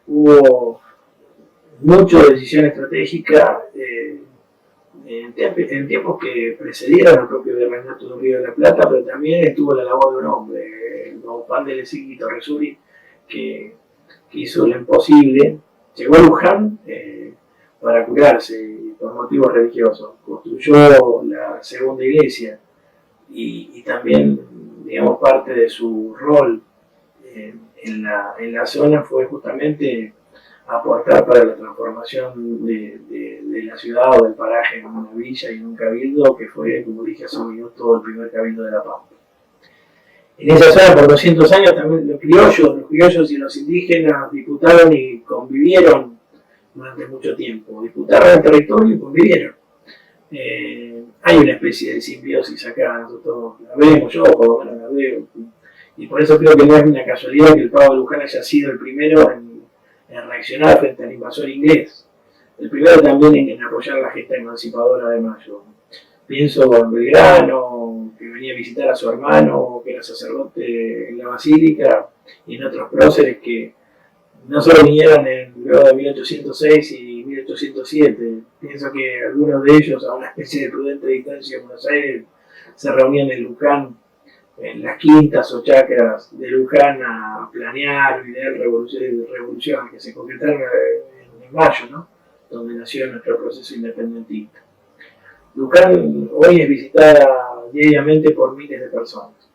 hubo mucha decisión estratégica en tiempos que precedieron al propio virreinato del Río de la Plata, pero también estuvo la labor de un hombre, Don Juan de Lesigui y Torresuri, que hizo lo imposible. Llegó a Luján para curarse por motivos religiosos, construyó la segunda iglesia y también, digamos, parte de su rol en la zona fue justamente aportar para la transformación de la ciudad o del paraje en una villa y en un cabildo que fue, como dije hace un minuto, el primer cabildo de La Pampa. En esa zona por 200 años también los criollos y los indígenas disputaron y convivieron durante mucho tiempo. Disputaron el territorio y convivieron. Hay una especie de simbiosis acá, nosotros la vemos, yo por lo menos la veo. Y por eso creo que no es una casualidad que el Pavo de Luján haya sido el primero en reaccionar frente al invasor inglés. El primero también en apoyar la gesta emancipadora de Mayo. Pienso en Belgrano, que venía a visitar a su hermano, que era sacerdote en la basílica, y en otros próceres que no solo vinieron luego de 1806 y 1807. Pienso que algunos de ellos, a una especie de prudente distancia en Buenos Aires, se reunían en Luján, en las quintas o chacras de Luján, a planear, idear revoluciones que se concretaron en Mayo, ¿no? Donde nació nuestro proceso independentista. Luján hoy es visitada diariamente por miles de personas.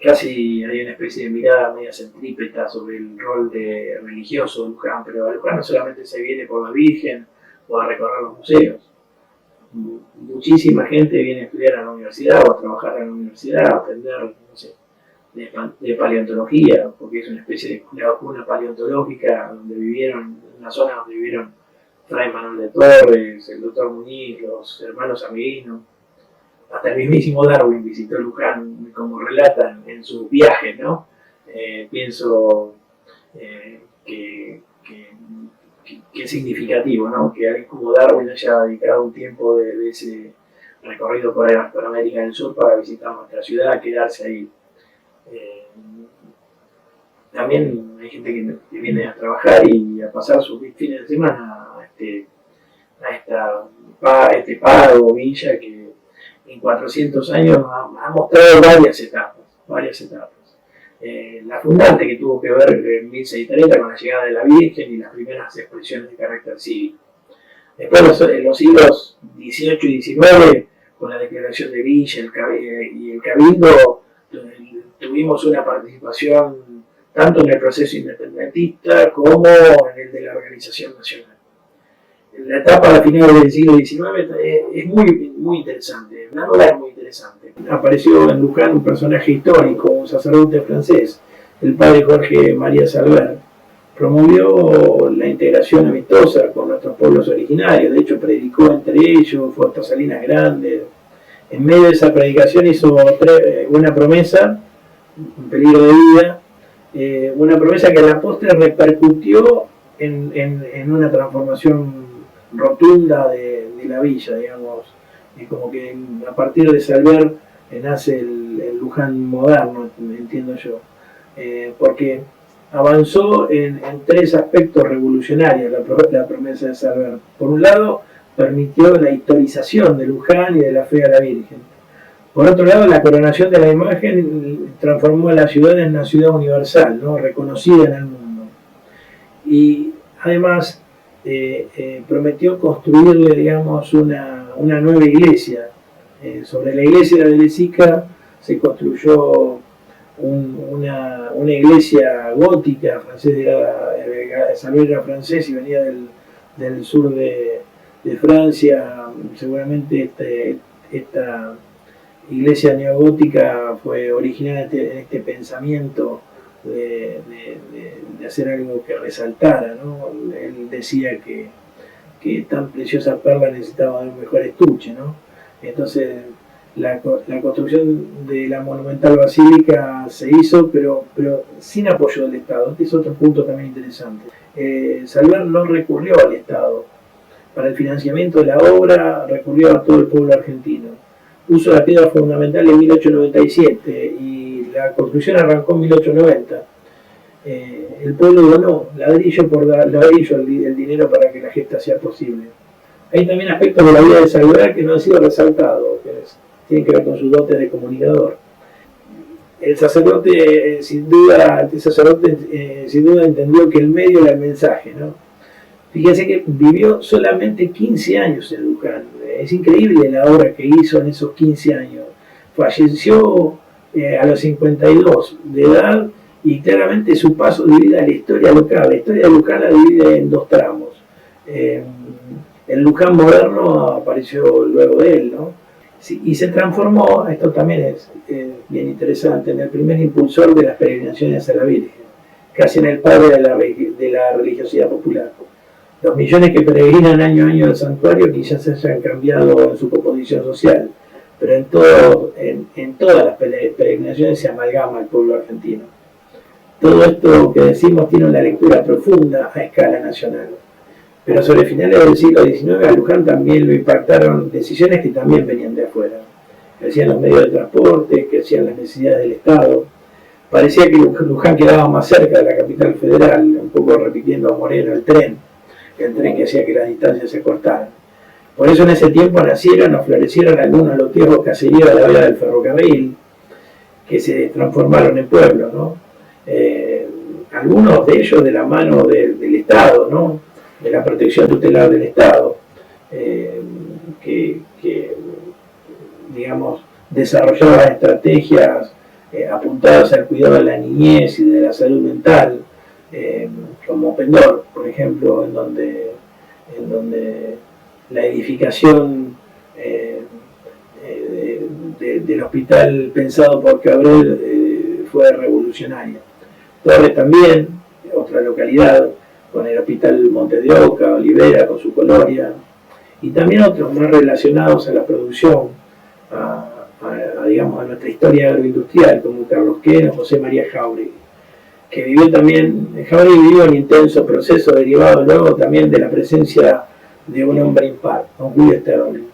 Casi hay una especie de mirada media centrípeta sobre el rol religioso de Luján, pero a Luján no solamente se viene por la Virgen o a recorrer los museos. Muchísima gente viene a estudiar a la universidad o a trabajar en la universidad, a aprender, no sé, de paleontología, porque es una especie de laguna paleontológica donde vivieron, una zona donde vivieron Fray Manuel de Torres, el doctor Muñiz, los hermanos Amiguino. Hasta el mismísimo Darwin visitó Luján, como relatan en sus viajes, ¿no? Pienso que es significativo, ¿no? Que alguien como Darwin haya dedicado un tiempo de ese recorrido por América del Sur para visitar nuestra ciudad, quedarse ahí. También hay gente que viene a trabajar y a pasar sus fines de semana a este paro o villa que en 400 años ha mostrado varias etapas. La fundante, que tuvo que ver en 1630 con la llegada de la Virgen y las primeras expresiones de carácter cívico. Después los siglos XVIII y XIX, con la declaración de Villa y el Cabildo, tuvimos una participación tanto en el proceso independentista como en el de la organización nacional. La etapa de finales del siglo XIX es muy interesante, la novela es muy interesante. Apareció en Luján un personaje histórico, un sacerdote francés, el padre Jorge María Salver. Promovió la integración amistosa con nuestros pueblos originarios, de hecho predicó entre ellos, fue hasta Salinas Grandes. En medio de esa predicación hizo una promesa, un peligro de vida, una promesa que a la postre repercutió en una transformación rotunda de la villa, digamos, y como que a partir de Salver nace el Luján moderno, entiendo yo, porque avanzó en tres aspectos revolucionarios la promesa de Salver. Por un lado, permitió la historización de Luján y de la fe a la Virgen. Por otro lado, la coronación de la imagen transformó a la ciudad en una ciudad universal, ¿no? Reconocida en el mundo. Y además prometió construirle, digamos, una nueva iglesia. Sobre la iglesia de Lesica se construyó una iglesia gótica. Salver era francés y venía del sur de Francia. Seguramente esta iglesia neogótica fue originada en este pensamiento de hacer algo que resaltara, ¿no? Él decía que que tan preciosa perla necesitaba de un mejor estuche, ¿no? Entonces la construcción de la monumental basílica se hizo, pero sin apoyo del Estado. Este es otro punto también interesante. Salvar no recurrió al Estado. Para el financiamiento de la obra recurrió a todo el pueblo argentino. Puso la piedra fundamental en 1897 y la construcción arrancó en 1890. El pueblo donó ladrillo por ladrillo el dinero para que la gesta sea posible. Hay también aspectos de la vida de Salvar que no han sido resaltados, que tienen que ver con sus dotes de comunicador. El sacerdote sin duda entendió que el medio era el mensaje, ¿no? Fíjense que vivió solamente 15 años en Luján. Es increíble la obra que hizo en esos 15 años. Falleció a los 52 de edad y claramente su paso divide la historia local. La historia de Luján la divide en dos tramos. El Luján moderno apareció luego de él, ¿no? Sí, y se transformó, esto también es bien interesante, en el primer impulsor de las peregrinaciones a la Virgen, casi en el padre de la religiosidad popular. Los millones que peregrinan año a año al santuario quizás se hayan cambiado en su composición social, pero en todas las peregrinaciones se amalgama el pueblo argentino. Todo esto que decimos tiene una lectura profunda a escala nacional. Pero sobre finales del siglo XIX a Luján también lo impactaron decisiones que también venían de afuera. Crecían los medios de transporte, crecían las necesidades del Estado. Parecía que Luján quedaba más cerca de la capital federal, un poco repitiendo a Moreno el tren que hacía que las distancias se cortaran. Por eso en ese tiempo nacieron o florecieron algunos loteos caseríos de la vía del ferrocarril, que se transformaron en pueblos, ¿no? Algunos de ellos de la mano del Estado, ¿no? De la protección tutelar del Estado, que digamos, desarrollaba estrategias apuntadas al cuidado de la niñez y de la salud mental, como Pendor, por ejemplo, en donde la edificación del hospital pensado por Cabrel fue revolucionaria. Torres también, otra localidad, con el Hospital Montes de Oca, Olivera con su colonia, y también otros más relacionados a la producción, digamos, a nuestra historia agroindustrial, como Carlos Queno, José María Jauregui, que vivió también, Jauregui vivió un intenso proceso derivado luego también de la presencia de un hombre impar, don Julio Sterling.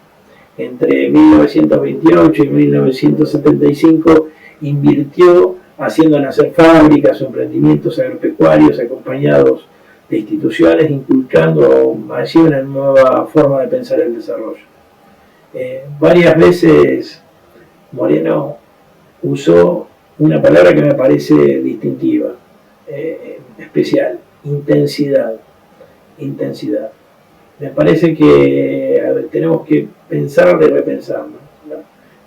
Entre 1928 y 1975 invirtió haciendo nacer fábricas o emprendimientos agropecuarios acompañados de instituciones, inculcando allí una nueva forma de pensar el desarrollo. Varias veces Moreno usó una palabra que me parece distintiva, especial: intensidad. Me parece que tenemos que pensar de repensarnos, ¿no?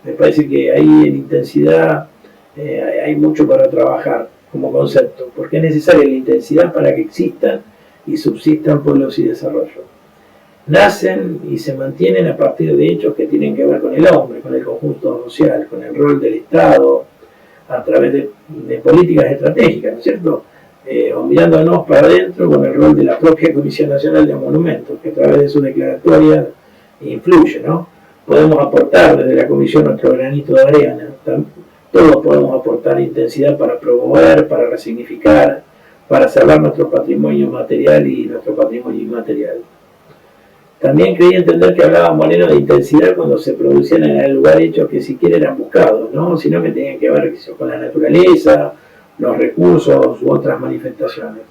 Me parece que ahí en intensidad hay mucho para trabajar como concepto, porque es necesaria la intensidad para que existan y subsistan pueblos y desarrollo. Nacen y se mantienen a partir de hechos que tienen que ver con el hombre, con el conjunto social, con el rol del Estado, a través de políticas estratégicas, ¿no es cierto? O mirándonos para adentro con el rol de la propia Comisión Nacional de Monumentos, que a través de su declaratoria influye, ¿no? Podemos aportar desde la Comisión nuestro granito de arena. Todos podemos aportar intensidad para promover, para resignificar, para salvar nuestro patrimonio material y nuestro patrimonio inmaterial. También creí entender que hablaba Moreno de intensidad cuando se producían en el lugar hechos que siquiera eran buscados, ¿no? Sino que tenían que ver con la naturaleza, los recursos u otras manifestaciones.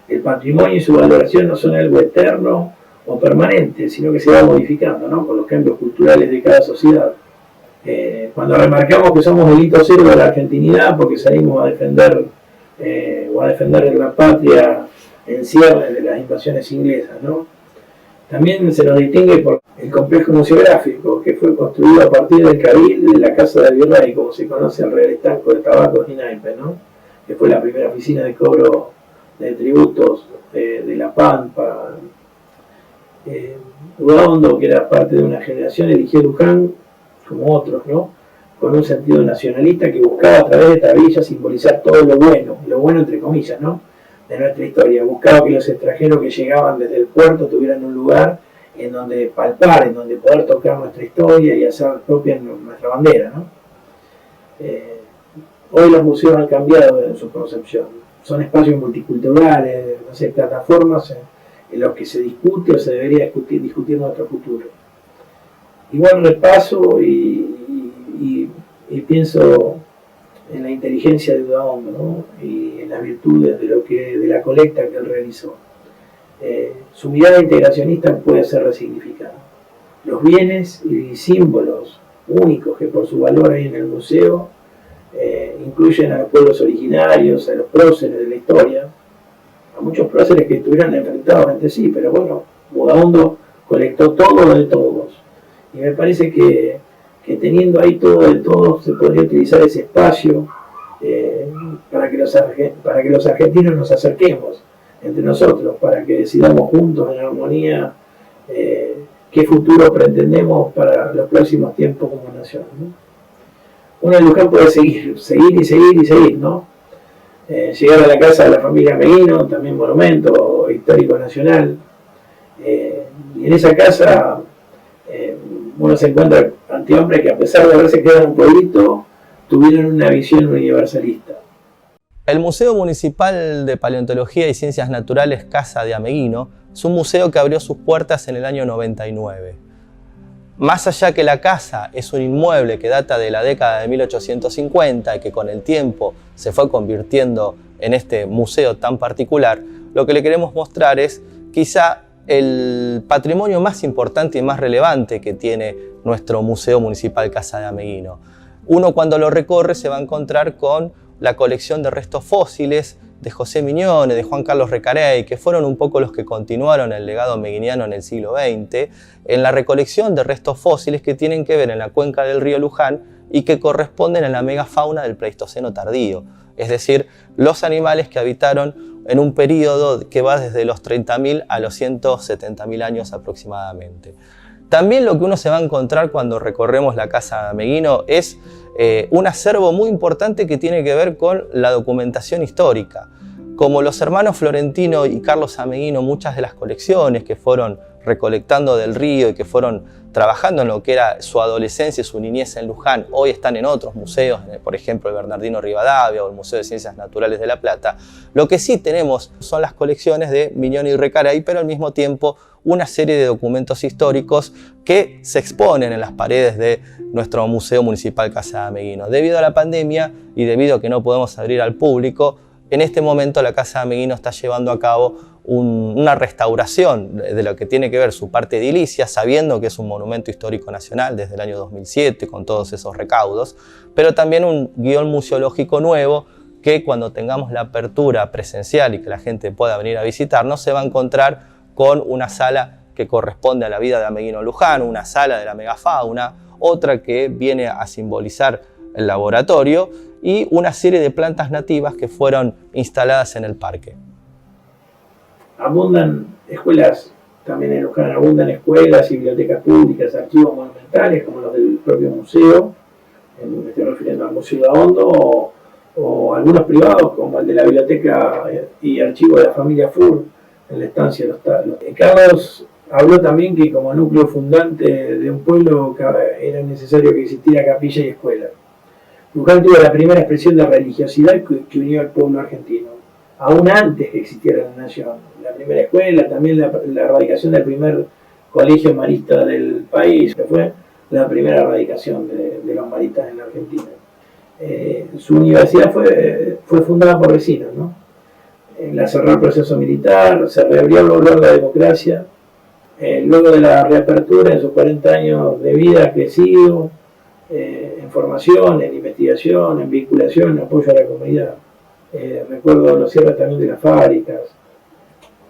El patrimonio y su valoración no son algo eterno o permanente, sino que se va modificando, ¿no? Con los cambios culturales de cada sociedad. Cuando remarcamos que somos el hito cero de la argentinidad porque salimos a defender la patria en cierre de las invasiones inglesas, ¿no? También se nos distingue por el complejo museográfico que fue construido a partir del cabildo de la Casa del Virrey, como se conoce el Real Estanco de Tabacos y Naipes, ¿no? Que fue la primera oficina de cobro de tributos de La Pampa. Udaondo, que era parte de una generación, eligió Luján, como otros, ¿no? Con un sentido nacionalista que buscaba a través de esta villa simbolizar todo lo bueno entre comillas, ¿no? de nuestra historia. Buscaba que los extranjeros que llegaban desde el puerto tuvieran un lugar en donde palpar, en donde poder tocar nuestra historia y hacer propia nuestra bandera, ¿no? Hoy los museos han cambiado en su concepción. Son espacios multiculturales, no sé, plataformas en los que se discute o se debería discutir nuestro futuro. Igual repaso y pienso en la inteligencia de Udaondo, ¿no? Y en las virtudes de la colecta que él realizó. Su mirada integracionista puede ser resignificada. Los bienes y símbolos únicos que por su valor hay en el museo incluyen a los pueblos originarios, a los próceres de la historia, a muchos próceres que estuvieran enfrentados entre sí, pero bueno, Udaondo colectó todo de todos. Y me parece que teniendo ahí todo de todos, se podría utilizar ese espacio para que los argentinos nos acerquemos entre nosotros, para que decidamos juntos en armonía qué futuro pretendemos para los próximos tiempos como nación, ¿no? Uno en Luján puede seguir, ¿no? Llegar a la casa de la familia Meguino, también monumento histórico nacional, y en esa casa uno se encuentra ante hombres que, a pesar de haberse quedado en un pueblito, tuvieron una visión universalista. El Museo Municipal de Paleontología y Ciencias Naturales Casa de Ameguino es un museo que abrió sus puertas en el año 99. Más allá que la casa es un inmueble que data de la década de 1850 y que con el tiempo se fue convirtiendo en este museo tan particular, lo que le queremos mostrar es quizá el patrimonio más importante y más relevante que tiene nuestro Museo Municipal Casa de Ameguino. Uno, cuando lo recorre, se va a encontrar con la colección de restos fósiles de José Miñone, de Juan Carlos Recarey, que fueron un poco los que continuaron el legado meguiniano en el siglo XX, en la recolección de restos fósiles que tienen que ver en la cuenca del río Luján y que corresponden a la megafauna del Pleistoceno tardío, es decir, los animales que habitaron en un periodo que va desde los 30.000 a los 170.000 años aproximadamente. También lo que uno se va a encontrar cuando recorremos la Casa de Ameguino es un acervo muy importante que tiene que ver con la documentación histórica. Como los hermanos Florentino y Carlos Ameguino, muchas de las colecciones que fueron recolectando del río y que fueron trabajando en lo que era su adolescencia y su niñez en Luján, hoy están en otros museos, por ejemplo el Bernardino Rivadavia o el Museo de Ciencias Naturales de La Plata. Lo que sí tenemos son las colecciones de Miñone y Recarey, pero al mismo tiempo una serie de documentos históricos que se exponen en las paredes de nuestro Museo Municipal Casa de Ameguino. Debido a la pandemia y debido a que no podemos abrir al público, en este momento la Casa de Ameguino está llevando a cabo una restauración de lo que tiene que ver su parte edilicia, sabiendo que es un monumento histórico nacional desde el año 2007 con todos esos recaudos, pero también un guión museológico nuevo que cuando tengamos la apertura presencial y que la gente pueda venir a visitarnos, se va a encontrar con una sala que corresponde a la vida de Ameguino Luján, una sala de la megafauna, otra que viene a simbolizar el laboratorio y una serie de plantas nativas que fueron instaladas en el parque. Abundan escuelas, también en Luján abundan escuelas y bibliotecas públicas, archivos monumentales como los del propio museo, me estoy refiriendo al Museo Udaondo, o algunos privados como el de la biblioteca y archivo de la familia Fur en la estancia de los Talos. Carlos habló también que como núcleo fundante de un pueblo era necesario que existiera capilla y escuela. Luján tuvo la primera expresión de religiosidad que unió al pueblo argentino, aún antes que existiera la nación. La primera escuela, también la erradicación del primer colegio marista del país, que fue la primera erradicación de los maristas en la Argentina. Su universidad fue fundada por vecinos, ¿no? La cerró el proceso militar, se reabrió lograr la democracia. Luego de la reapertura, en sus 40 años de vida, ha crecido en formación, en investigación, en vinculación, en apoyo a la comunidad. Recuerdo los cierres también de las fábricas,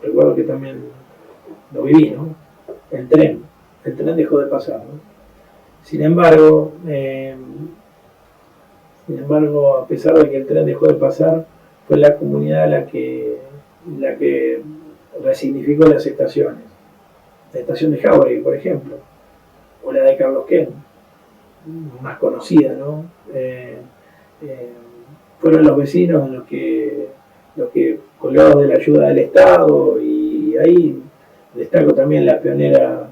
recuerdo que también lo viví, ¿no? El tren dejó de pasar, ¿no? Sin embargo, a pesar de que el tren dejó de pasar, fue la comunidad la que resignificó las estaciones. La estación de Jauregui, por ejemplo, o la de Carlos Ken, más conocida, ¿no? Fueron los vecinos los que con privados de la ayuda del Estado, y ahí destaco también la pionera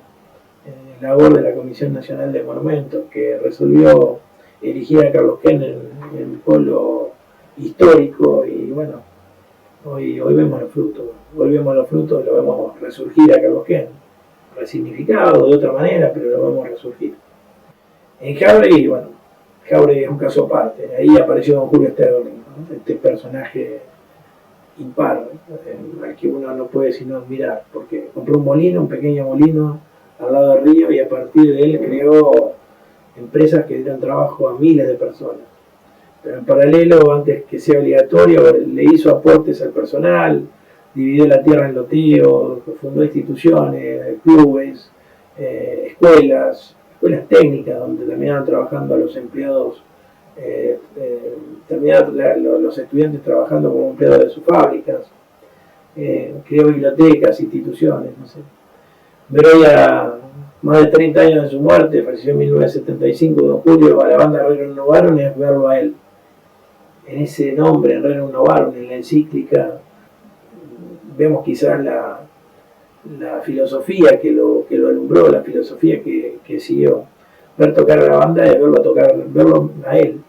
labor de la Comisión Nacional de Monumentos, que resolvió erigir a Carlos Ken en el polo histórico, y bueno, hoy vemos los frutos, lo vemos resurgir a Carlos Ken, resignificado de otra manera, pero lo vemos resurgir. En Jáuregui, bueno, Jáuregui es un caso aparte, ahí apareció don Julio Sterling, ¿no? Este personaje impar, al que uno no puede sino admirar, porque compró un molino, un pequeño molino al lado del río, y a partir de él creó empresas que dieron trabajo a miles de personas. Pero en paralelo, antes que sea obligatorio, le hizo aportes al personal, dividió la tierra en loteos, fundó instituciones, clubes, escuelas técnicas, donde terminaban trabajando los empleados, terminaban los estudiantes trabajando como empleados de sus fábricas, creó bibliotecas, instituciones, no sé. Pero ya más de 30 años de su muerte, falleció en 1975, don Julio, a la banda Rerum Novarum, es verlo a él. En ese nombre, Rerum Novarum, en la encíclica, vemos quizás la filosofía que lo alumbró, la filosofía que siguió. Ver tocar a la banda es verlo a él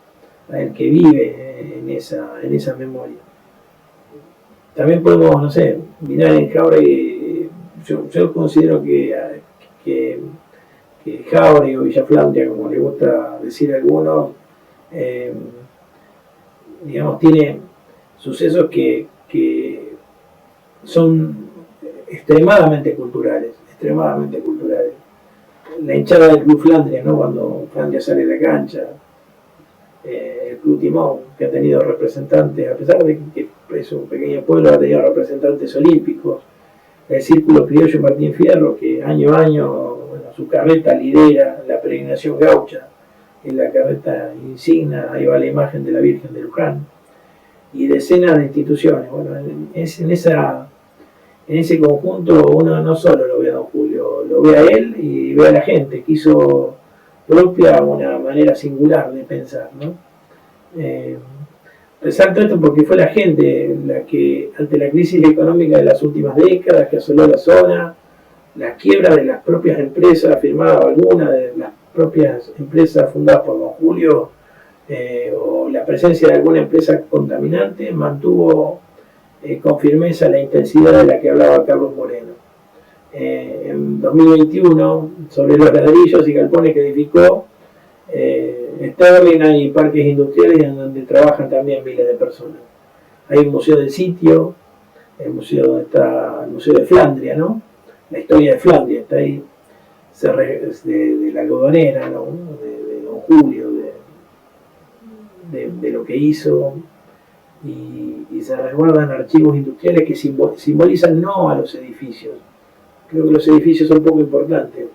que vive en esa memoria. También podemos, no sé, mirar en Jáuregui. Yo considero que Jáuregui o Villa Flandria, como le gusta decir a algunos, digamos, tiene sucesos que son extremadamente culturales. La hinchada del Club Flandria, ¿no? Cuando Flandria sale de la cancha, el Club Timón, que ha tenido representantes, a pesar de que es un pequeño pueblo, ha tenido representantes olímpicos. El Círculo Criollo Martín Fierro, que año a año, bueno, su carreta lidera la peregrinación gaucha, en la carreta insignia, ahí va la imagen de la Virgen de Luján, y decenas de instituciones. Bueno, en ese conjunto uno no solo lo ve a don Julio, lo ve a él y ve a la gente, que hizo propia una manera singular de pensar, ¿no? Resalto esto porque fue la gente la que, ante la crisis económica de las últimas décadas que asoló la zona, la quiebra de las propias empresas, firmaba alguna de las propias empresas fundadas por don Julio, o la presencia de alguna empresa contaminante, mantuvo con firmeza la intensidad de la que hablaba Carlos Moreno. En 2021, sobre los ladrillos y galpones que edificó Sterling, hay parques industriales en donde trabajan también miles de personas. Hay un museo del sitio, el museo donde está el museo de Flandria, ¿no? La historia de Flandria está ahí, de la algodonera, ¿no? de don Julio, de lo que hizo, y se resguardan archivos industriales que simbolizan no a los edificios. Creo que los edificios son poco importantes.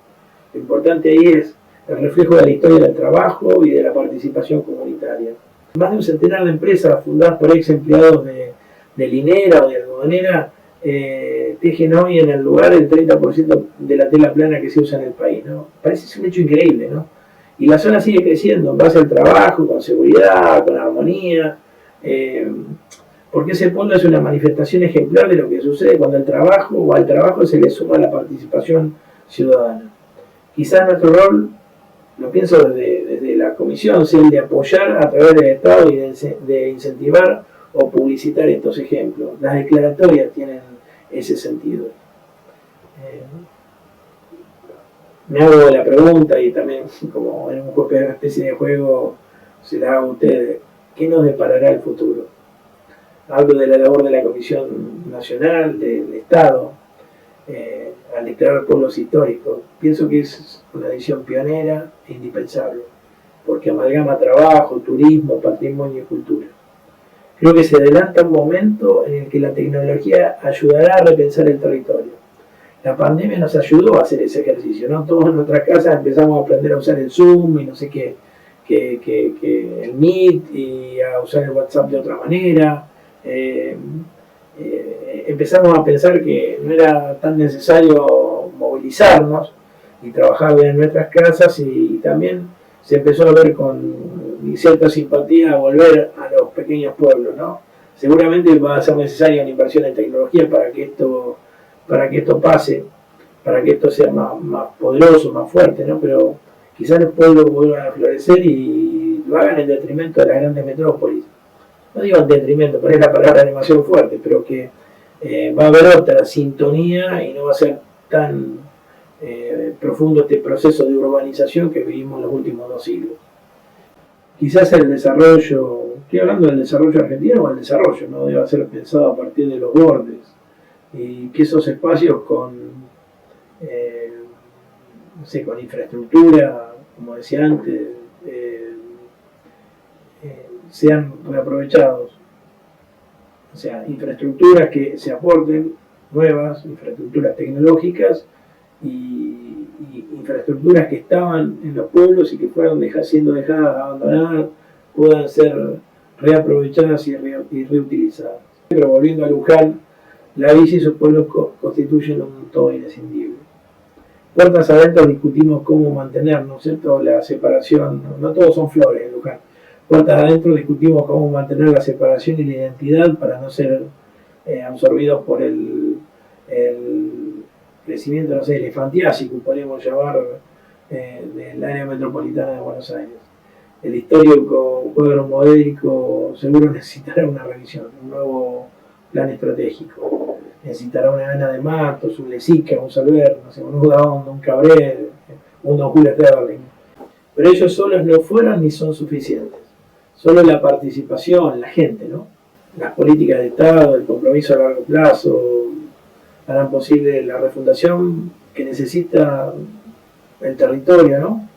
Lo importante ahí es el reflejo de la historia del trabajo y de la participación comunitaria. Más de un centenar de empresas fundadas por ex empleados de linera o de algodonera tejen hoy en el lugar el 30% de la tela plana que se usa en el país, ¿no? Parece ser un hecho increíble, ¿no? Y la zona sigue creciendo en base al trabajo, con seguridad, con armonía, porque ese pueblo es una manifestación ejemplar de lo que sucede cuando al trabajo se le suma la participación ciudadana. Quizás nuestro rol, lo pienso desde la comisión, sea el de apoyar a través del Estado y de incentivar o publicitar estos ejemplos. Las declaratorias tienen ese sentido. Me hago la pregunta, y también como en una especie de juego se la hago a ustedes: ¿qué nos deparará el futuro? Hablo de la labor de la Comisión Nacional, del Estado, al declarar pueblos históricos. Pienso que es una decisión pionera e indispensable, porque amalgama trabajo, turismo, patrimonio y cultura. Creo que se adelanta un momento en el que la tecnología ayudará a repensar el territorio. La pandemia nos ayudó a hacer ese ejercicio, ¿no? Todos en nuestras casas empezamos a aprender a usar el Zoom y no sé qué, el Meet, y a usar el WhatsApp de otra manera. Empezamos a pensar que no era tan necesario movilizarnos y trabajar en nuestras casas, y también se empezó a ver con cierta simpatía a volver a los pequeños pueblos, ¿no? Seguramente va a ser necesaria una inversión en tecnología para que esto pase, para que esto sea más poderoso, más fuerte, ¿no? Pero quizás los pueblos vuelvan a florecer y lo hagan en detrimento de las grandes metrópolis. No digo en detrimento, pero es la palabra demasiado fuerte, pero que va a haber otra sintonía y no va a ser tan profundo este proceso de urbanización que vivimos en los últimos 2 siglos. Quizás el desarrollo, estoy hablando del desarrollo argentino o el desarrollo, no debe ser pensado a partir de los bordes, y que esos espacios con infraestructura, como decía antes, sean reaprovechados. O sea, infraestructuras que se aporten, nuevas, infraestructuras tecnológicas y infraestructuras que estaban en los pueblos y que fueron siendo dejadas abandonadas, puedan ser reaprovechadas y reutilizadas. Pero volviendo a Luján, la bici y sus pueblos constituyen un todo inescindible. Puertas adentro discutimos cómo mantener, ¿no es cierto?, la separación. No todos son flores en Luján. Puertas adentro discutimos cómo mantener la separación y la identidad para no ser absorbidos por el crecimiento, no sé, elefantiásico, podríamos llamar, del área metropolitana de Buenos Aires. El histórico cuadro modélico seguro necesitará una revisión, un nuevo plan estratégico. Necesitará una Ana de Matos, un Lezica, un Salver, no sé, un Udaondo, un Cabré, un Don Julio Sterling. Pero ellos solos no fueron ni son suficientes. Solo la participación, la gente, ¿no? Las políticas de Estado, el compromiso a largo plazo, harán posible la refundación que necesita el territorio, ¿no?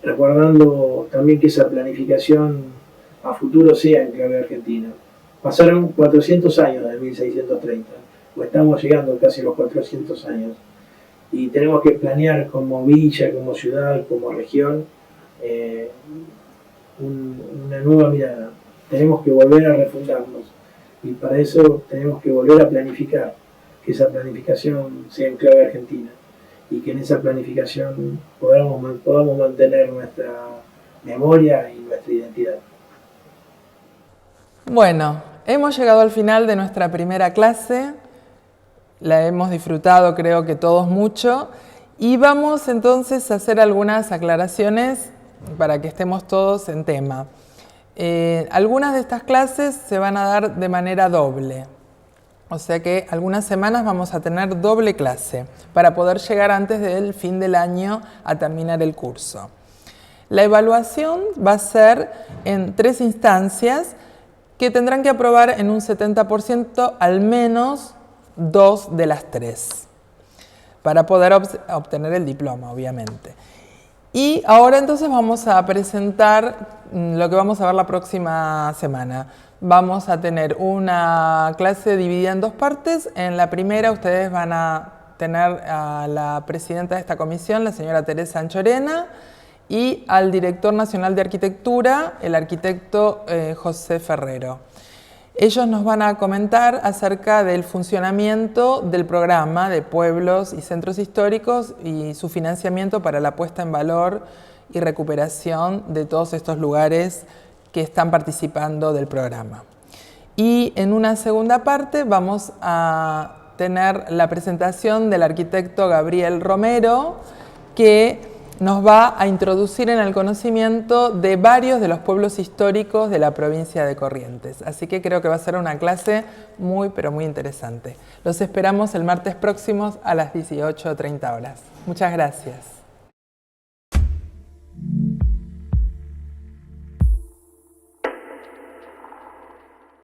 Recordando también que esa planificación a futuro sea en clave argentina. Pasaron 400 años desde 1630, o estamos llegando casi a los 400 años, y tenemos que planear como villa, como ciudad, como región, una nueva mirada. Tenemos que volver a refundarnos, y para eso tenemos que volver a planificar, que esa planificación sea en clave argentina, y que en esa planificación podamos mantener nuestra memoria y nuestra identidad. Bueno, hemos llegado al final de nuestra primera clase, la hemos disfrutado creo que todos mucho, y vamos entonces a hacer algunas aclaraciones para que estemos todos en tema. Algunas de estas clases se van a dar de manera doble, o sea que algunas semanas vamos a tener doble clase para poder llegar antes del fin del año a terminar el curso. La evaluación va a ser en 3 instancias que tendrán que aprobar en un 70% al menos 2 de las 3 para poder obtener el diploma, obviamente. Y ahora entonces vamos a presentar lo que vamos a ver la próxima semana. Vamos a tener una clase dividida en 2 partes. En la primera ustedes van a tener a la presidenta de esta comisión, la señora Teresa Anchorena, y al director nacional de arquitectura, el arquitecto José Ferrero. Ellos nos van a comentar acerca del funcionamiento del programa de pueblos y centros históricos y su financiamiento para la puesta en valor y recuperación de todos estos lugares que están participando del programa. Y en una segunda parte vamos a tener la presentación del arquitecto Gabriel Romero, que nos va a introducir en el conocimiento de varios de los pueblos históricos de la provincia de Corrientes. Así que creo que va a ser una clase muy, pero muy interesante. Los esperamos el martes próximo a las 18:30 horas. Muchas gracias.